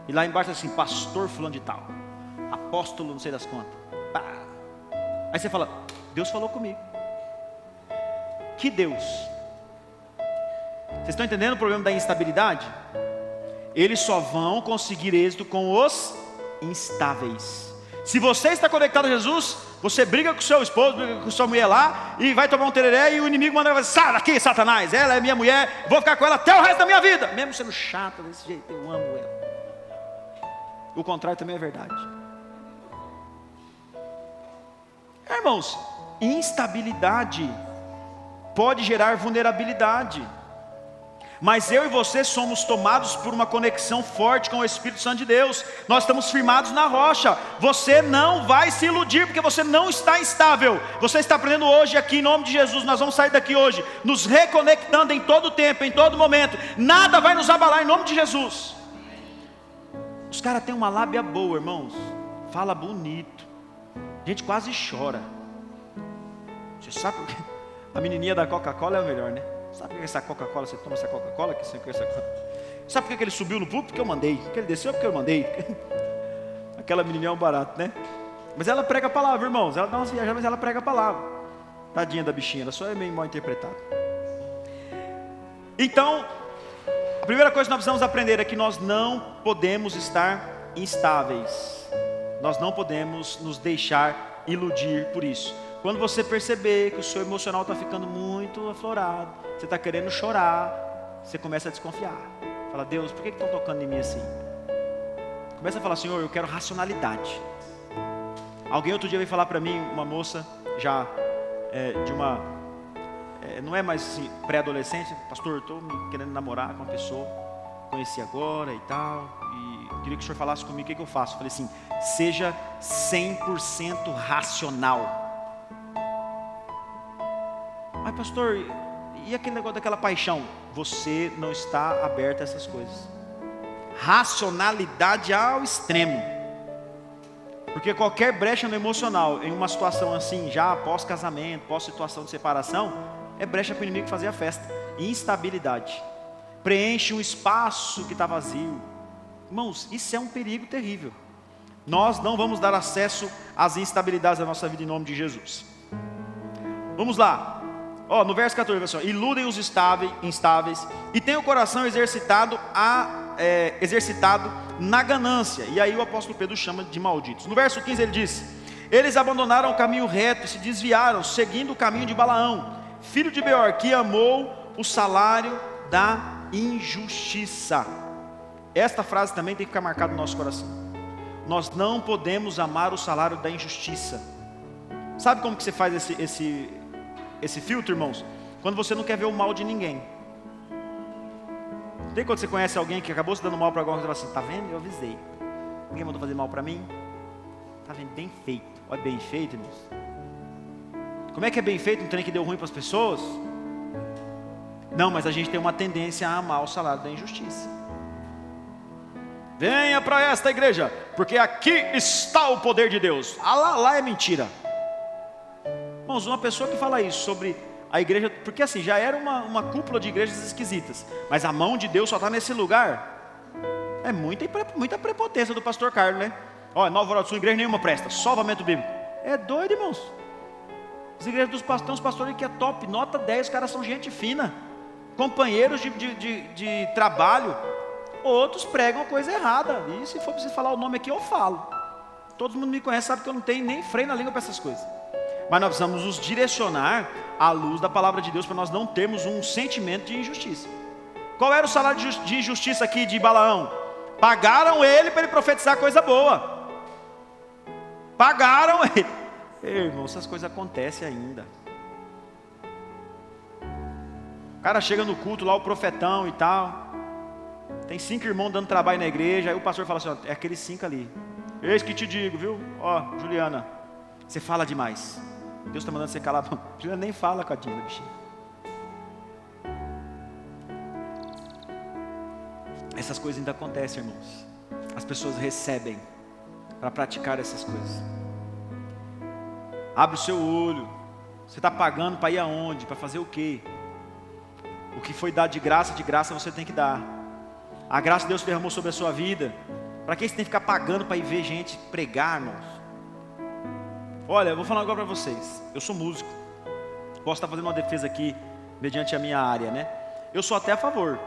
E lá embaixo assim, pastor fulano de tal, apóstolo não sei das quantas. Pá. Aí você fala, Deus falou comigo. Que Deus? Vocês estão entendendo o problema da instabilidade? Eles só vão conseguir êxito com os instáveis. Se você está conectado a Jesus, você briga com seu esposo, briga com sua mulher lá, e vai tomar um tereré, e o inimigo manda dizer, sai daqui, Satanás, ela é minha mulher, vou ficar com ela até o resto da minha vida. Mesmo sendo chata desse jeito, eu amo ela. O contrário também é verdade. Irmãos, instabilidade pode gerar vulnerabilidade. Mas eu e você somos tomados por uma conexão forte com o Espírito Santo de Deus. Nós estamos firmados na rocha. Você não vai se iludir, porque você não está instável. Você está aprendendo hoje aqui em nome de Jesus. Nós vamos sair daqui hoje, nos reconectando em todo tempo, em todo momento. Nada vai nos abalar em nome de Jesus. Os caras têm uma lábia boa, irmãos. Fala bonito. A gente quase chora. Você sabe por quê? A menininha da Coca-Cola é o melhor, né? Sabe por que essa Coca-Cola, você toma essa Coca-Cola? Sabe por que ele subiu no púlpito? Porque eu mandei. Porque ele desceu? Porque eu mandei. Aquela menininha é um barato, né? Mas ela prega a palavra, irmãos. Ela dá umas viajadas, mas ela prega a palavra. Tadinha da bichinha, ela só é meio mal interpretada. Então, a primeira coisa que nós precisamos aprender é que nós não podemos estar instáveis. Nós não podemos nos deixar iludir por isso. Quando você perceber que o seu emocional está ficando muito aflorado, você está querendo chorar, você começa a desconfiar. Fala, Deus, por que estão tocando em mim assim? Começa a falar, Senhor, eu quero racionalidade. Alguém outro dia veio falar para mim, uma moça já de uma, não é mais assim, pré-adolescente, pastor, estou querendo namorar com uma pessoa, conheci agora e tal, e queria que o senhor falasse comigo, o que eu faço? Eu falei assim, seja 100% racional. Mas pastor, e aquele negócio daquela paixão? Você não está aberto a essas coisas. Racionalidade ao extremo. Porque qualquer brecha no emocional, em uma situação assim, já após casamento, pós situação de separação, é brecha para o inimigo fazer a festa. Instabilidade. Preenche um espaço que está vazio. Irmãos, isso é um perigo terrível. Nós não vamos dar acesso às instabilidades da nossa vida em nome de Jesus. Vamos lá. No verso 14, assim, iludem os instáveis e tem o coração exercitado na ganância. E aí o apóstolo Pedro chama de malditos. No verso 15 ele diz, eles abandonaram o caminho reto e se desviaram, seguindo o caminho de Balaão, filho de Beor, que amou o salário da injustiça. Esta frase também tem que ficar marcada no nosso coração. Nós não podemos amar o salário da injustiça. Sabe como que você faz esse filtro, irmãos? quando você não quer ver o mal de ninguém. Tem quando você conhece alguém que acabou se dando mal para alguma coisa e fala assim, tá vendo? Eu avisei. Ninguém mandou fazer mal para mim. Tá vendo? Bem feito. Olha, bem feito, irmãos. Como é que é bem feito um trem que deu ruim para as pessoas? Não, mas a gente tem uma tendência a amar o salário da injustiça. Venha para esta igreja, porque aqui está o poder de Deus. Lá é mentira. Irmãos, uma pessoa que fala isso sobre a igreja, porque assim, já era uma cúpula de igrejas esquisitas, mas a mão de Deus só está nesse lugar. É muita prepotência do pastor Carlos, né? Olha, Nova Hora do Sul, igreja nenhuma presta, salvamento bíblico. É doido, irmãos. As igrejas dos pastores, os pastores que é top, nota 10, os caras são gente fina, companheiros de trabalho. Outros pregam a coisa errada, e se for preciso falar o nome aqui, eu falo. Todo mundo me conhece, sabe que eu não tenho nem freio na língua para essas coisas. Mas nós precisamos nos direcionar à luz da palavra de Deus, para nós não termos um sentimento de injustiça. Qual era o salário de injustiça aqui de Balaão? Pagaram ele para ele profetizar coisa boa. Pagaram ele. Irmão, essas coisas acontecem ainda. O cara chega no culto lá, o profetão e tal. Tem 5 irmãos dando trabalho na igreja. Aí o pastor fala assim, ó, é aqueles 5 ali. Eis que te digo, viu? Ó, Juliana, você fala demais. Deus está mandando você calar. Juliana nem fala com a Dina, bichinho. Essas coisas ainda acontecem, irmãos. As pessoas recebem para praticar essas coisas. Abre o seu olho. Você está pagando para ir aonde? Para fazer o quê? O que foi dado de graça você tem que dar. A graça de Deus derramou sobre a sua vida. Para que você tem que ficar pagando para ir ver gente pregar, irmãos? Olha, eu vou falar agora para vocês. Eu sou músico. Posso estar fazendo uma defesa aqui, mediante a minha área, né? Eu sou até a favor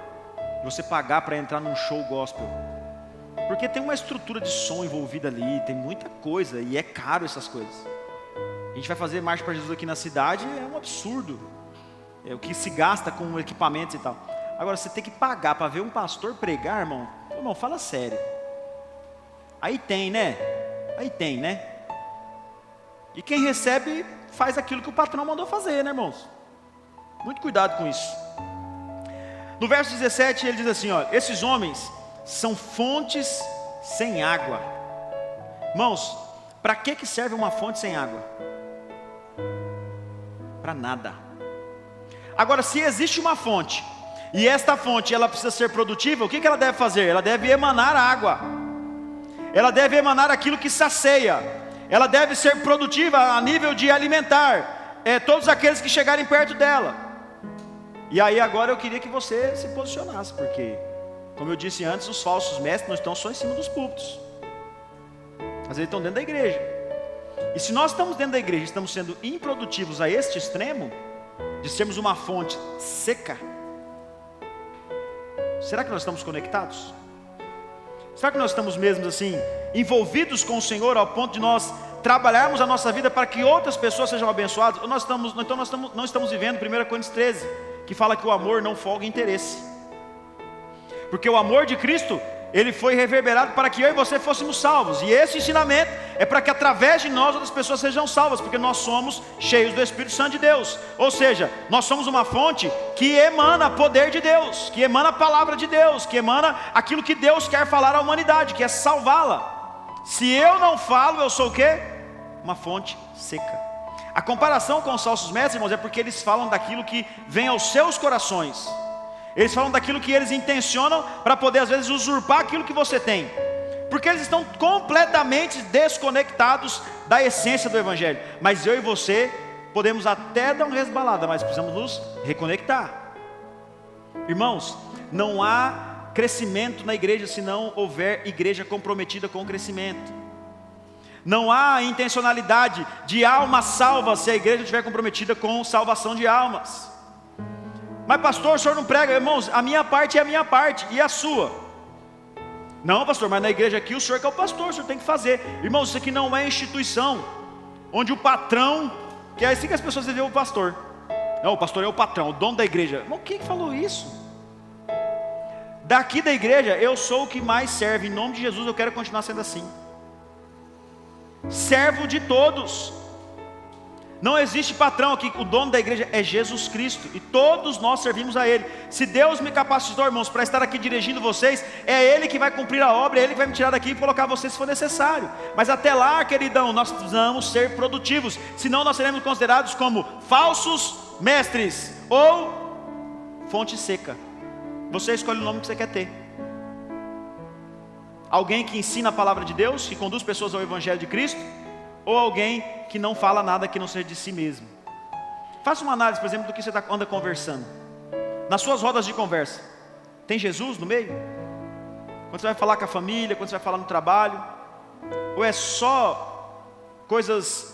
de você pagar para entrar num show gospel. Porque tem uma estrutura de som envolvida ali, tem muita coisa, e é caro essas coisas. A gente vai fazer marcha para Jesus aqui na cidade, é um absurdo. É o que se gasta com equipamentos e tal. Agora, você tem que pagar para ver um pastor pregar, irmão. Irmão, fala sério. Aí tem, né? E quem recebe, faz aquilo que o patrão mandou fazer, né, irmãos? Muito cuidado com isso. No verso 17, ele diz assim, ó, esses homens são fontes sem água. Irmãos, para que serve uma fonte sem água? Para nada. Agora, se existe uma fonte, e esta fonte ela precisa ser produtiva, o que ela deve fazer? Ela deve emanar água. Ela deve emanar aquilo que sacia. Ela deve ser produtiva a nível de alimentar todos aqueles que chegarem perto dela. E aí agora eu queria que você se posicionasse, porque, como eu disse antes, os falsos mestres não estão só em cima dos púlpitos. Mas eles estão dentro da igreja. E se nós estamos dentro da igreja e estamos sendo improdutivos a este extremo, de sermos uma fonte seca, será que nós estamos conectados? Será que nós estamos mesmo assim, envolvidos com o Senhor, ao ponto de nós trabalharmos a nossa vida para que outras pessoas sejam abençoadas? Ou nós não estamos vivendo 1 Coríntios 13, que fala que o amor não folga em interesse. Porque o amor de Cristo, ele foi reverberado para que eu e você fôssemos salvos. E esse ensinamento é para que através de nós outras pessoas sejam salvas, porque nós somos cheios do Espírito Santo de Deus. Ou seja, nós somos uma fonte que emana poder de Deus, que emana a palavra de Deus, que emana aquilo que Deus quer falar à humanidade, que é salvá-la. Se eu não falo, eu sou o quê? Uma fonte seca. A comparação com os falsos mestres, irmãos, é porque eles falam daquilo que vem aos seus corações. Eles falam daquilo que eles intencionam para poder às vezes usurpar aquilo que você tem. Porque eles estão completamente desconectados da essência do Evangelho. Mas eu e você podemos até dar uma resbalada, mas precisamos nos reconectar. Irmãos, não há crescimento na igreja se não houver igreja comprometida com o crescimento. Não há intencionalidade de alma salva se a igreja estiver comprometida com salvação de almas. Mas pastor, o senhor não prega? Irmãos, a minha parte é a minha parte, e a sua? Não, pastor, mas na igreja aqui o senhor que é o pastor, o senhor tem que fazer. Irmãos, isso aqui não é instituição onde o patrão, que é assim que as pessoas veem o pastor. Não, o pastor é o patrão, o dono da igreja. Irmão, quem falou isso? Daqui da igreja, eu sou o que mais serve. Em nome de Jesus, eu quero continuar sendo assim. Servo de todos. Não existe patrão aqui, o dono da igreja é Jesus Cristo, e todos nós servimos a Ele. Se Deus me capacitou, irmãos, para estar aqui dirigindo vocês, é Ele que vai cumprir a obra, é Ele que vai me tirar daqui e colocar vocês se for necessário. Mas até lá, queridão, nós precisamos ser produtivos, senão nós seremos considerados como falsos mestres, ou fonte seca. Você escolhe o nome que você quer ter. Alguém que ensina a palavra de Deus, que conduz pessoas ao Evangelho de Cristo, ou alguém que não fala nada que não seja de si mesmo. Faça uma análise, por exemplo, do que você anda conversando. Nas suas rodas de conversa, tem Jesus no meio? Quando você vai falar com a família, quando você vai falar no trabalho, ou é só coisas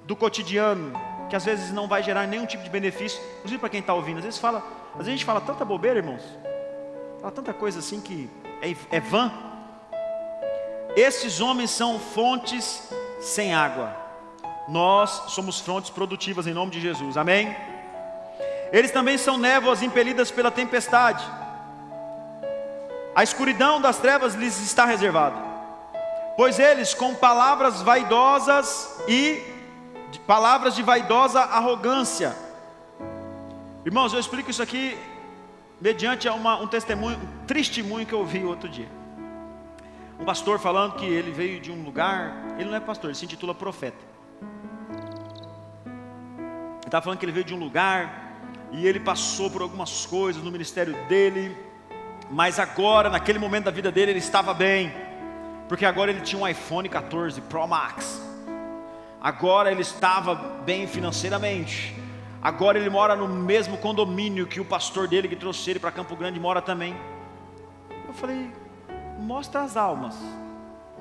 do cotidiano, que às vezes não vai gerar nenhum tipo de benefício, inclusive para quem está ouvindo. Às vezes a gente fala tanta bobeira, irmãos, fala tanta coisa assim que é vã. Esses homens são fontes sem água. Nós somos fontes produtivas em nome de Jesus, amém? Eles também são névoas impelidas pela tempestade. A escuridão das trevas lhes está reservada, pois eles com palavras vaidosas e palavras de vaidosa arrogância. Irmãos, eu explico isso aqui mediante um testemunho, um testemunho que eu ouvi outro dia. Um pastor falando que ele veio de um lugar, ele não é pastor, ele se intitula profeta. Ele estava falando que ele veio de um lugar e ele passou por algumas coisas no ministério dele, mas agora, naquele momento da vida dele, ele estava bem, porque agora ele tinha um iPhone 14 Pro Max. Agora ele estava bem financeiramente. Agora ele mora no mesmo condomínio que o pastor dele que trouxe ele para Campo Grande mora também. Eu falei, mostra as almas.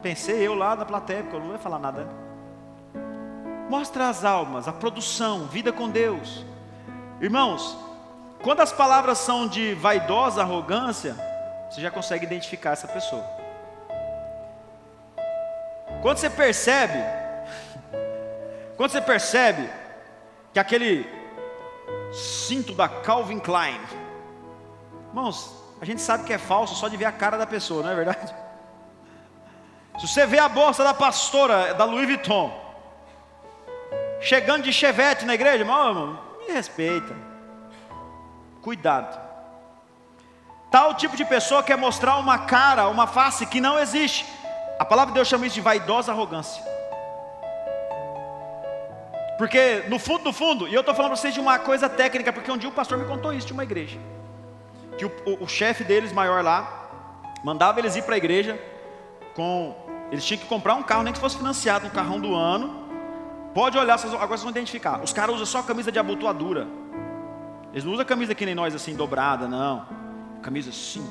Pensei eu lá na plateia, porque eu não ia falar nada. Mostra as almas, a produção, vida com Deus. Irmãos, quando as palavras são de vaidosa arrogância, você já consegue identificar essa pessoa. Quando você percebe que aquele cinto da Calvin Klein, irmãos, a gente sabe que é falso só de ver a cara da pessoa, não é verdade? Se você vê a bolsa da pastora, da Louis Vuitton, chegando de Chevette na igreja, irmão, me respeita. Cuidado. Tal tipo de pessoa quer mostrar uma cara, uma face que não existe. A palavra de Deus chama isso de vaidosa arrogância. Porque no fundo, e eu estou falando para vocês de uma coisa técnica, porque um dia o pastor me contou isso de uma igreja. Que o chefe deles, maior lá, mandava eles ir para a igreja, eles tinham que comprar um carro, nem que fosse financiado, um carrão do ano. Pode olhar, agora vocês vão identificar. Os caras usam só camisa de abotoadura. Eles não usam camisa que nem nós, assim, dobrada, não. Camisa assim,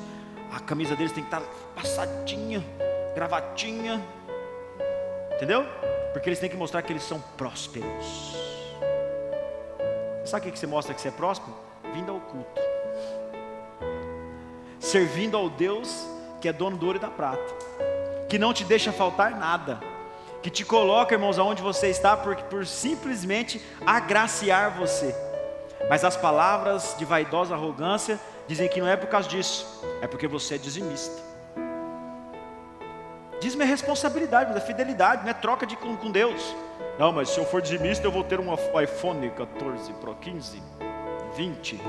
a camisa deles tem que estar passadinha, gravatinha. Entendeu? Porque eles têm que mostrar que eles são prósperos. Sabe o que você mostra que você é próspero? Vindo ao culto, servindo ao Deus que é dono do ouro e da prata, que não te deixa faltar nada, que te coloca, irmãos, aonde você está por simplesmente agraciar você. Mas as palavras de vaidosa arrogância dizem que não é por causa disso, é porque você é dizimista. Dízimo é responsabilidade, mas é fidelidade, não é troca com Deus. Não, mas se eu for dizimista eu vou ter um iPhone 14 Pro 15, 20.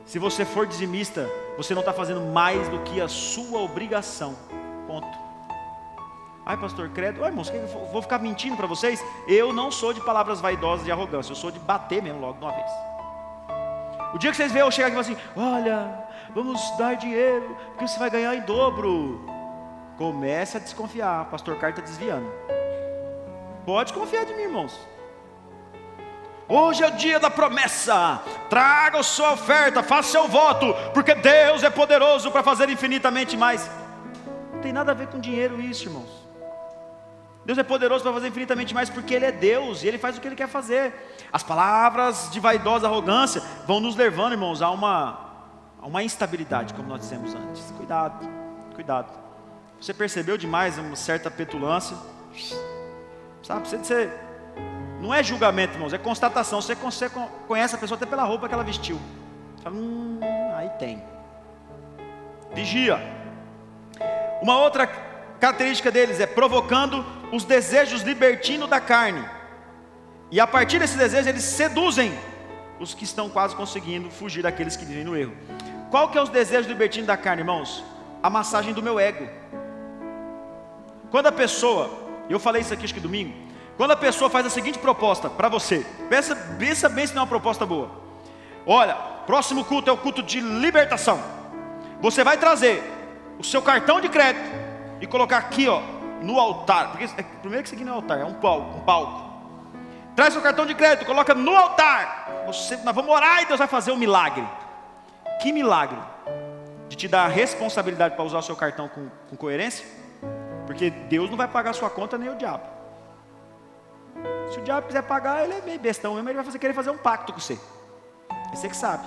Se você for dizimista, você não está fazendo mais do que a sua obrigação. Ponto. Ai, pastor, credo. Ai, irmãos, vou ficar mentindo para vocês? Eu não sou de palavras vaidosas de arrogância, eu sou de bater mesmo logo de uma vez. O dia que vocês veem eu chegar aqui e falar assim, olha, vamos dar dinheiro, porque você vai ganhar em dobro. Comece a desconfiar, pastor Carlos está desviando. Pode confiar de mim, irmãos. Hoje é o dia da promessa. Traga a sua oferta, faça seu voto, porque Deus é poderoso para fazer infinitamente mais. Não tem nada a ver com dinheiro isso, irmãos. Deus é poderoso para fazer infinitamente mais, porque Ele é Deus, e Ele faz o que Ele quer fazer. As palavras de vaidosa arrogância vão nos levando, irmãos, a uma instabilidade, como nós dissemos antes. Cuidado, cuidado. Você percebeu demais uma certa petulância, sabe? Você não é julgamento, irmãos, é constatação. Você conhece a pessoa até pela roupa que ela vestiu. Você fala, aí tem. Vigia. Uma outra característica deles é provocando os desejos libertinos da carne. E a partir desse desejo eles seduzem os que estão quase conseguindo fugir daqueles que vivem no erro. Qual que é os desejos libertinos da carne, irmãos? A massagem do meu ego. Quando a pessoa, eu falei isso aqui acho que domingo, quando a pessoa faz a seguinte proposta para você, pensa bem se não é uma proposta boa. Olha, próximo culto é o culto de libertação. Você vai trazer o seu cartão de crédito e colocar aqui, ó, no altar. Porque primeiro que isso aqui não é altar, é um palco. Traz seu cartão de crédito, coloca no altar. Nós vamos orar e Deus vai fazer um milagre. Que milagre? De te dar a responsabilidade para usar o seu cartão com coerência? Porque Deus não vai pagar a sua conta nem o diabo. Se o diabo quiser pagar, ele é meio bestão mesmo, ele vai querer fazer um pacto com você. É você que sabe.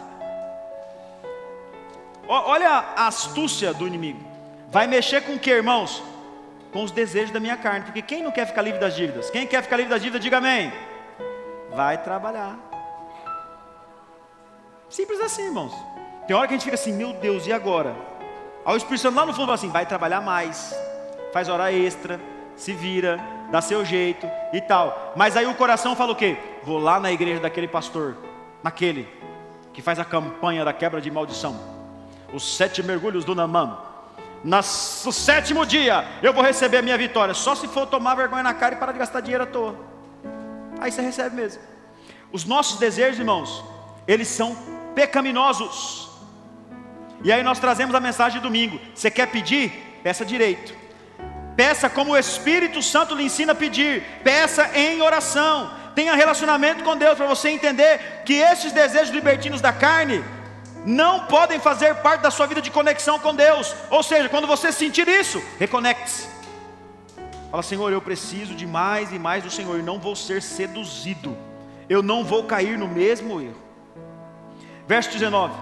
Olha a astúcia do inimigo. Vai mexer com o que, irmãos? Com os desejos da minha carne. Porque quem não quer ficar livre das dívidas? Quem quer ficar livre das dívidas, diga amém. Vai trabalhar. Simples assim, irmãos. Tem hora que a gente fica assim, meu Deus, e agora? Aí o Espírito Santo lá no fundo fala assim, vai trabalhar mais, faz hora extra, se vira, dá seu jeito e tal. Mas aí o coração fala o quê? Vou lá na igreja daquele pastor, naquele que faz a campanha da quebra de maldição, os 7 mergulhos do Namam. No 7º dia eu vou receber a minha vitória. Só se for tomar vergonha na cara e parar de gastar dinheiro à toa. Aí você recebe mesmo. Os nossos desejos, irmãos, eles são pecaminosos. E aí nós trazemos a mensagem de domingo. Você quer pedir? Peça direito. Peça como o Espírito Santo lhe ensina a pedir. Peça em oração. Tenha relacionamento com Deus, para você entender que esses desejos libertinos da carne não podem fazer parte da sua vida de conexão com Deus. Ou seja, quando você sentir isso, reconecte-se. Fala, Senhor, eu preciso de mais e mais do Senhor. Eu não vou ser seduzido. Eu não vou cair no mesmo erro. Verso 19.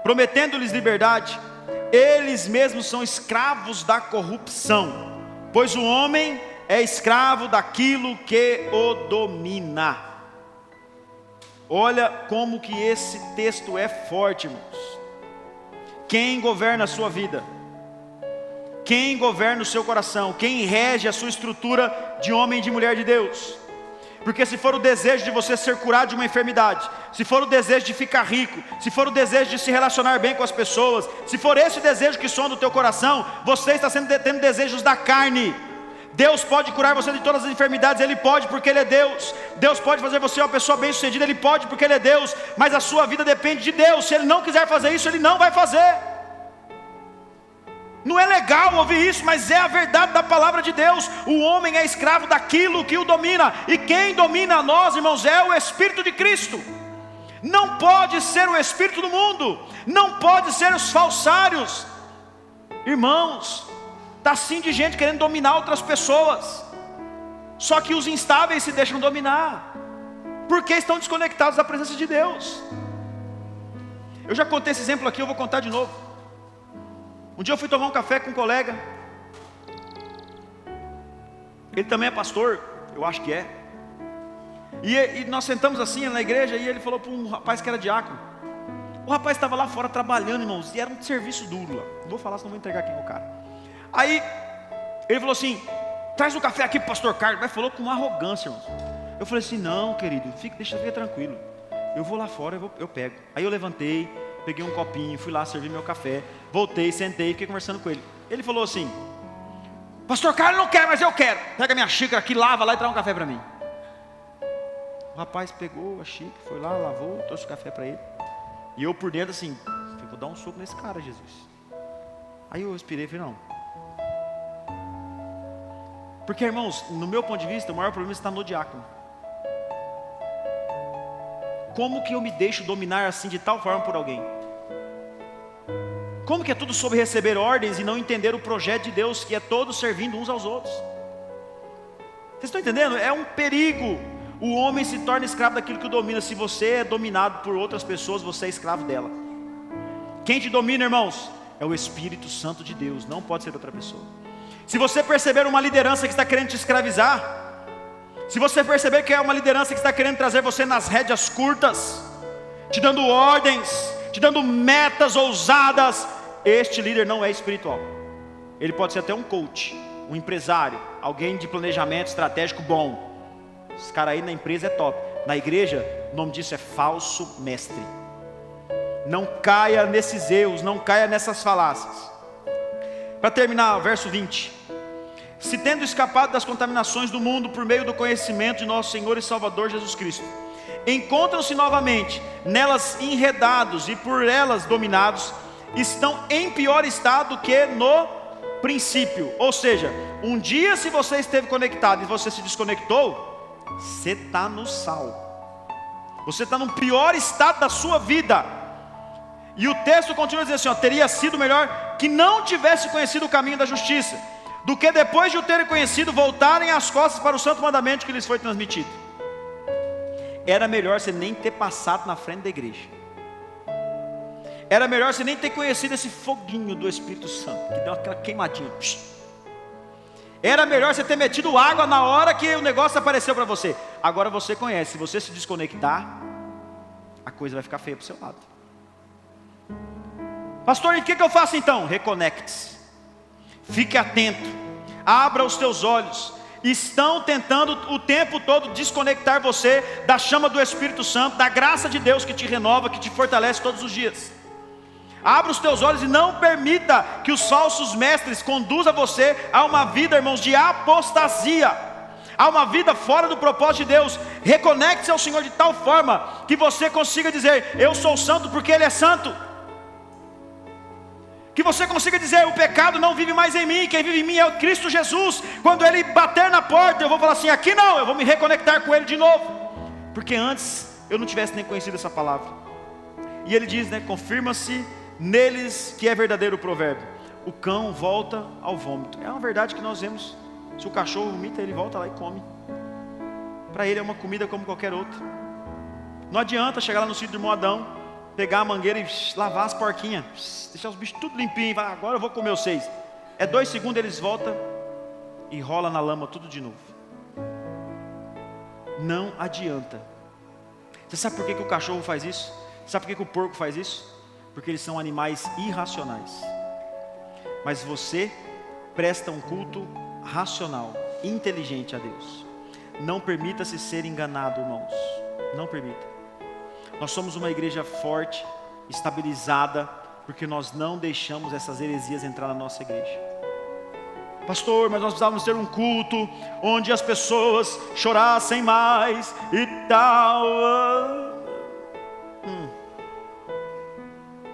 Prometendo-lhes liberdade, eles mesmos são escravos da corrupção, pois o homem é escravo daquilo que o domina. Olha como que esse texto é forte, irmãos. Quem governa a sua vida? Quem governa o seu coração? Quem rege a sua estrutura de homem e de mulher de Deus? Porque se for o desejo de você ser curado de uma enfermidade, se for o desejo de ficar rico, se for o desejo de se relacionar bem com as pessoas, se for esse o desejo que sonda o teu coração, você está tendo desejos da carne. Deus pode curar você de todas as enfermidades, Ele pode porque Ele é Deus. Deus pode fazer você uma pessoa bem sucedida, Ele pode porque Ele é Deus. Mas a sua vida depende de Deus. Se Ele não quiser fazer isso, Ele não vai fazer. Não é legal ouvir isso, mas é a verdade da palavra de Deus. O homem é escravo daquilo que o domina. E quem domina a nós, irmãos, é o Espírito de Cristo. Não pode ser o Espírito do mundo. Não pode ser os falsários. Irmãos, está assim de gente querendo dominar outras pessoas. Só que os instáveis se deixam dominar, porque estão desconectados da presença de Deus. Eu já contei esse exemplo aqui, eu vou contar de novo. Um dia eu fui tomar um café com um colega. Ele também é pastor, eu acho que é. E nós sentamos assim na igreja, e ele falou para um rapaz que era diácono. O rapaz estava lá fora trabalhando, irmãos, e era um serviço duro lá. Não vou falar, senão vou entregar quem é o cara. Aí ele falou assim: traz um café aqui para o pastor Carlos. Mas falou com uma arrogância, irmãos. Eu falei assim: não, querido, fica tranquilo. Eu vou lá fora, eu pego. Aí eu levantei, peguei um copinho, fui lá servir meu café, voltei, sentei, fiquei conversando com ele. Ele falou assim: pastor Carlos não quer, mas eu quero. Pega minha xícara aqui, lava lá e traz um café para mim. O rapaz pegou a xícara, foi lá, lavou, trouxe o café para ele. E eu por dentro assim, vou dar um soco nesse cara, Jesus. Aí eu respirei e falei: não. Porque, irmãos, no meu ponto de vista, o maior problema está no diácono. Como que eu me deixo dominar assim de tal forma por alguém? Como que é tudo sobre receber ordens e não entender o projeto de Deus, que é todos servindo uns aos outros? Vocês estão entendendo? É um perigo. O homem se torna escravo daquilo que o domina. Se você é dominado por outras pessoas, você é escravo dela. Quem te domina, irmãos? É o Espírito Santo de Deus, não pode ser outra pessoa. Se você perceber uma liderança que está querendo te escravizar, se você perceber que é uma liderança que está querendo trazer você nas rédeas curtas, te dando ordens, te dando metas ousadas, este líder não é espiritual. Ele pode ser até um coach, um empresário, alguém de planejamento estratégico bom. Esse cara aí na empresa é top. Na igreja, o nome disso é falso mestre. Não caia nesses erros, não caia nessas falácias. Para terminar, verso 20. Se tendo escapado das contaminações do mundo por meio do conhecimento de nosso Senhor e Salvador Jesus Cristo, encontram-se novamente nelas enredados e por elas dominados, estão em pior estado que no princípio. Ou seja, um dia se você esteve conectado e você se desconectou, você está no sal. Você está no pior estado da sua vida. E o texto continua dizendo assim, ó, teria sido melhor que não tivesse conhecido o caminho da justiça, do que depois de o terem conhecido, voltarem as costas para o santo mandamento que lhes foi transmitido. Era melhor você nem ter passado na frente da igreja. Era melhor você nem ter conhecido esse foguinho do Espírito Santo, que deu aquela queimadinha. Era melhor você ter metido água na hora que o negócio apareceu para você. Agora você conhece, se você se desconectar, a coisa vai ficar feia para o seu lado. Pastor, e o que eu faço então? Reconecte-se. Fique atento. Abra os teus olhos. Estão tentando o tempo todo desconectar você da chama do Espírito Santo, da graça de Deus que te renova, que te fortalece todos os dias. Abra os teus olhos e não permita que os falsos mestres conduzam você a uma vida, irmãos, de apostasia, a uma vida fora do propósito de Deus. Reconecte-se ao Senhor de tal forma que você consiga dizer, eu sou santo porque Ele é santo. Que você consiga dizer, o pecado não vive mais em mim, quem vive em mim é o Cristo Jesus. Quando Ele bater na porta, eu vou falar assim, aqui não, eu vou me reconectar com Ele de novo. Porque antes eu não tivesse nem conhecido essa palavra. E Ele diz, né, confirma-se neles que é verdadeiro o provérbio, o cão volta ao vômito. É uma verdade que nós vemos. Se o cachorro vomita, ele volta lá e come. Para ele é uma comida como qualquer outra. Não adianta chegar lá no sítio do irmão Adão, pegar a mangueira e lavar as porquinhas, deixar os bichos tudo limpinhos e falar, agora eu vou comer os 6. É 2 segundos, eles voltam e rola na lama tudo de novo. Não adianta. Você sabe por que o cachorro faz isso? Sabe por que o porco faz isso? Porque eles são animais irracionais. Mas você presta um culto racional, inteligente a Deus. Não permita-se ser enganado, irmãos. Não permita. Nós somos uma igreja forte, estabilizada, porque nós não deixamos essas heresias entrar na nossa igreja. Pastor, mas nós precisávamos ter um culto onde as pessoas chorassem mais e tal.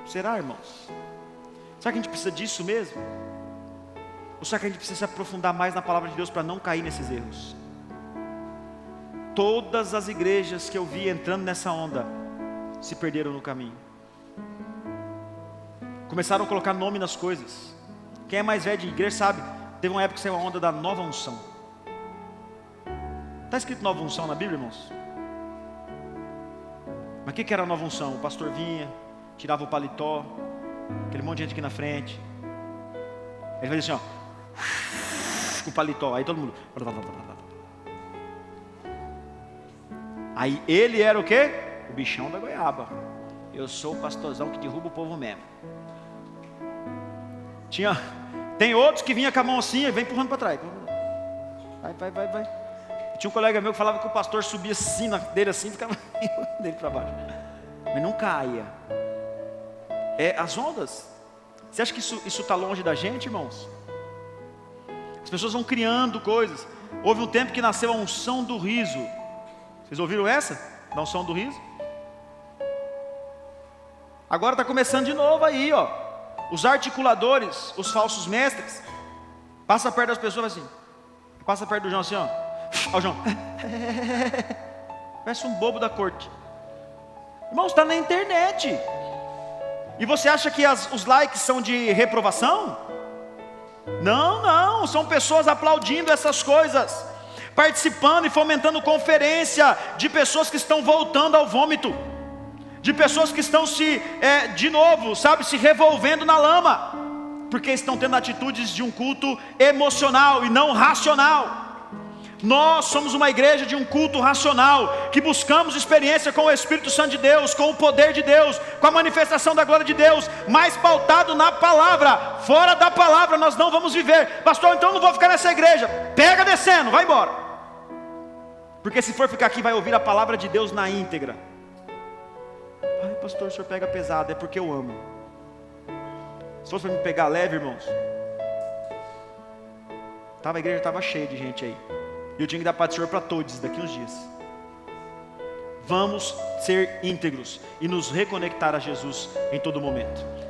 Será, irmãos? Será que a gente precisa disso mesmo? Ou será que a gente precisa se aprofundar mais na palavra de Deus para não cair nesses erros? Todas as igrejas que eu vi entrando nessa onda se perderam no caminho. Começaram a colocar nome nas coisas. Quem é mais velho de igreja sabe, teve uma época que saiu a onda da nova unção. Está escrito nova unção na Bíblia, irmãos? Mas o que era a nova unção? O pastor vinha, tirava o paletó, aquele monte de gente aqui na frente. Ele fazia assim, ó, com o paletó, aí todo mundo. Aí ele era o quê? O bichão da goiaba. Eu sou o pastorzão que derruba o povo mesmo. Tem outros que vinha com a mão assim e vem empurrando para trás. Vai. Tinha um colega meu que falava que o pastor subia assim na dele assim e ficava dele para baixo. Mas não caia. É as ondas. Você acha que isso está longe da gente, irmãos? As pessoas vão criando coisas. Houve um tempo que nasceu a unção do riso. Vocês ouviram essa? Da unção do riso? Agora está começando de novo aí, ó. Os articuladores, os falsos mestres, passa perto das pessoas assim. Passa perto do João assim, ó. Ó o João. Parece um bobo da corte. Irmãos, está na internet. E você acha que os likes são de reprovação? Não, são pessoas aplaudindo essas coisas, participando e fomentando conferência de pessoas que estão voltando ao vômito, de pessoas que estão se revolvendo na lama, porque estão tendo atitudes de um culto emocional e não racional. Nós somos uma igreja de um culto racional, que buscamos experiência com o Espírito Santo de Deus, com o poder de Deus, com a manifestação da glória de Deus, mais pautado na palavra. Fora da palavra nós não vamos viver. Pastor, então eu não vou ficar nessa igreja. Pega descendo, vai embora. Porque se for ficar aqui vai ouvir a palavra de Deus na íntegra. Ai pastor, o senhor pega pesado, é porque eu amo. Se fosse para me pegar leve, irmãos, a igreja estava cheia de gente aí. E eu tinha que dar paz do Senhor para todos daqui uns dias. Vamos ser íntegros e nos reconectar a Jesus em todo momento.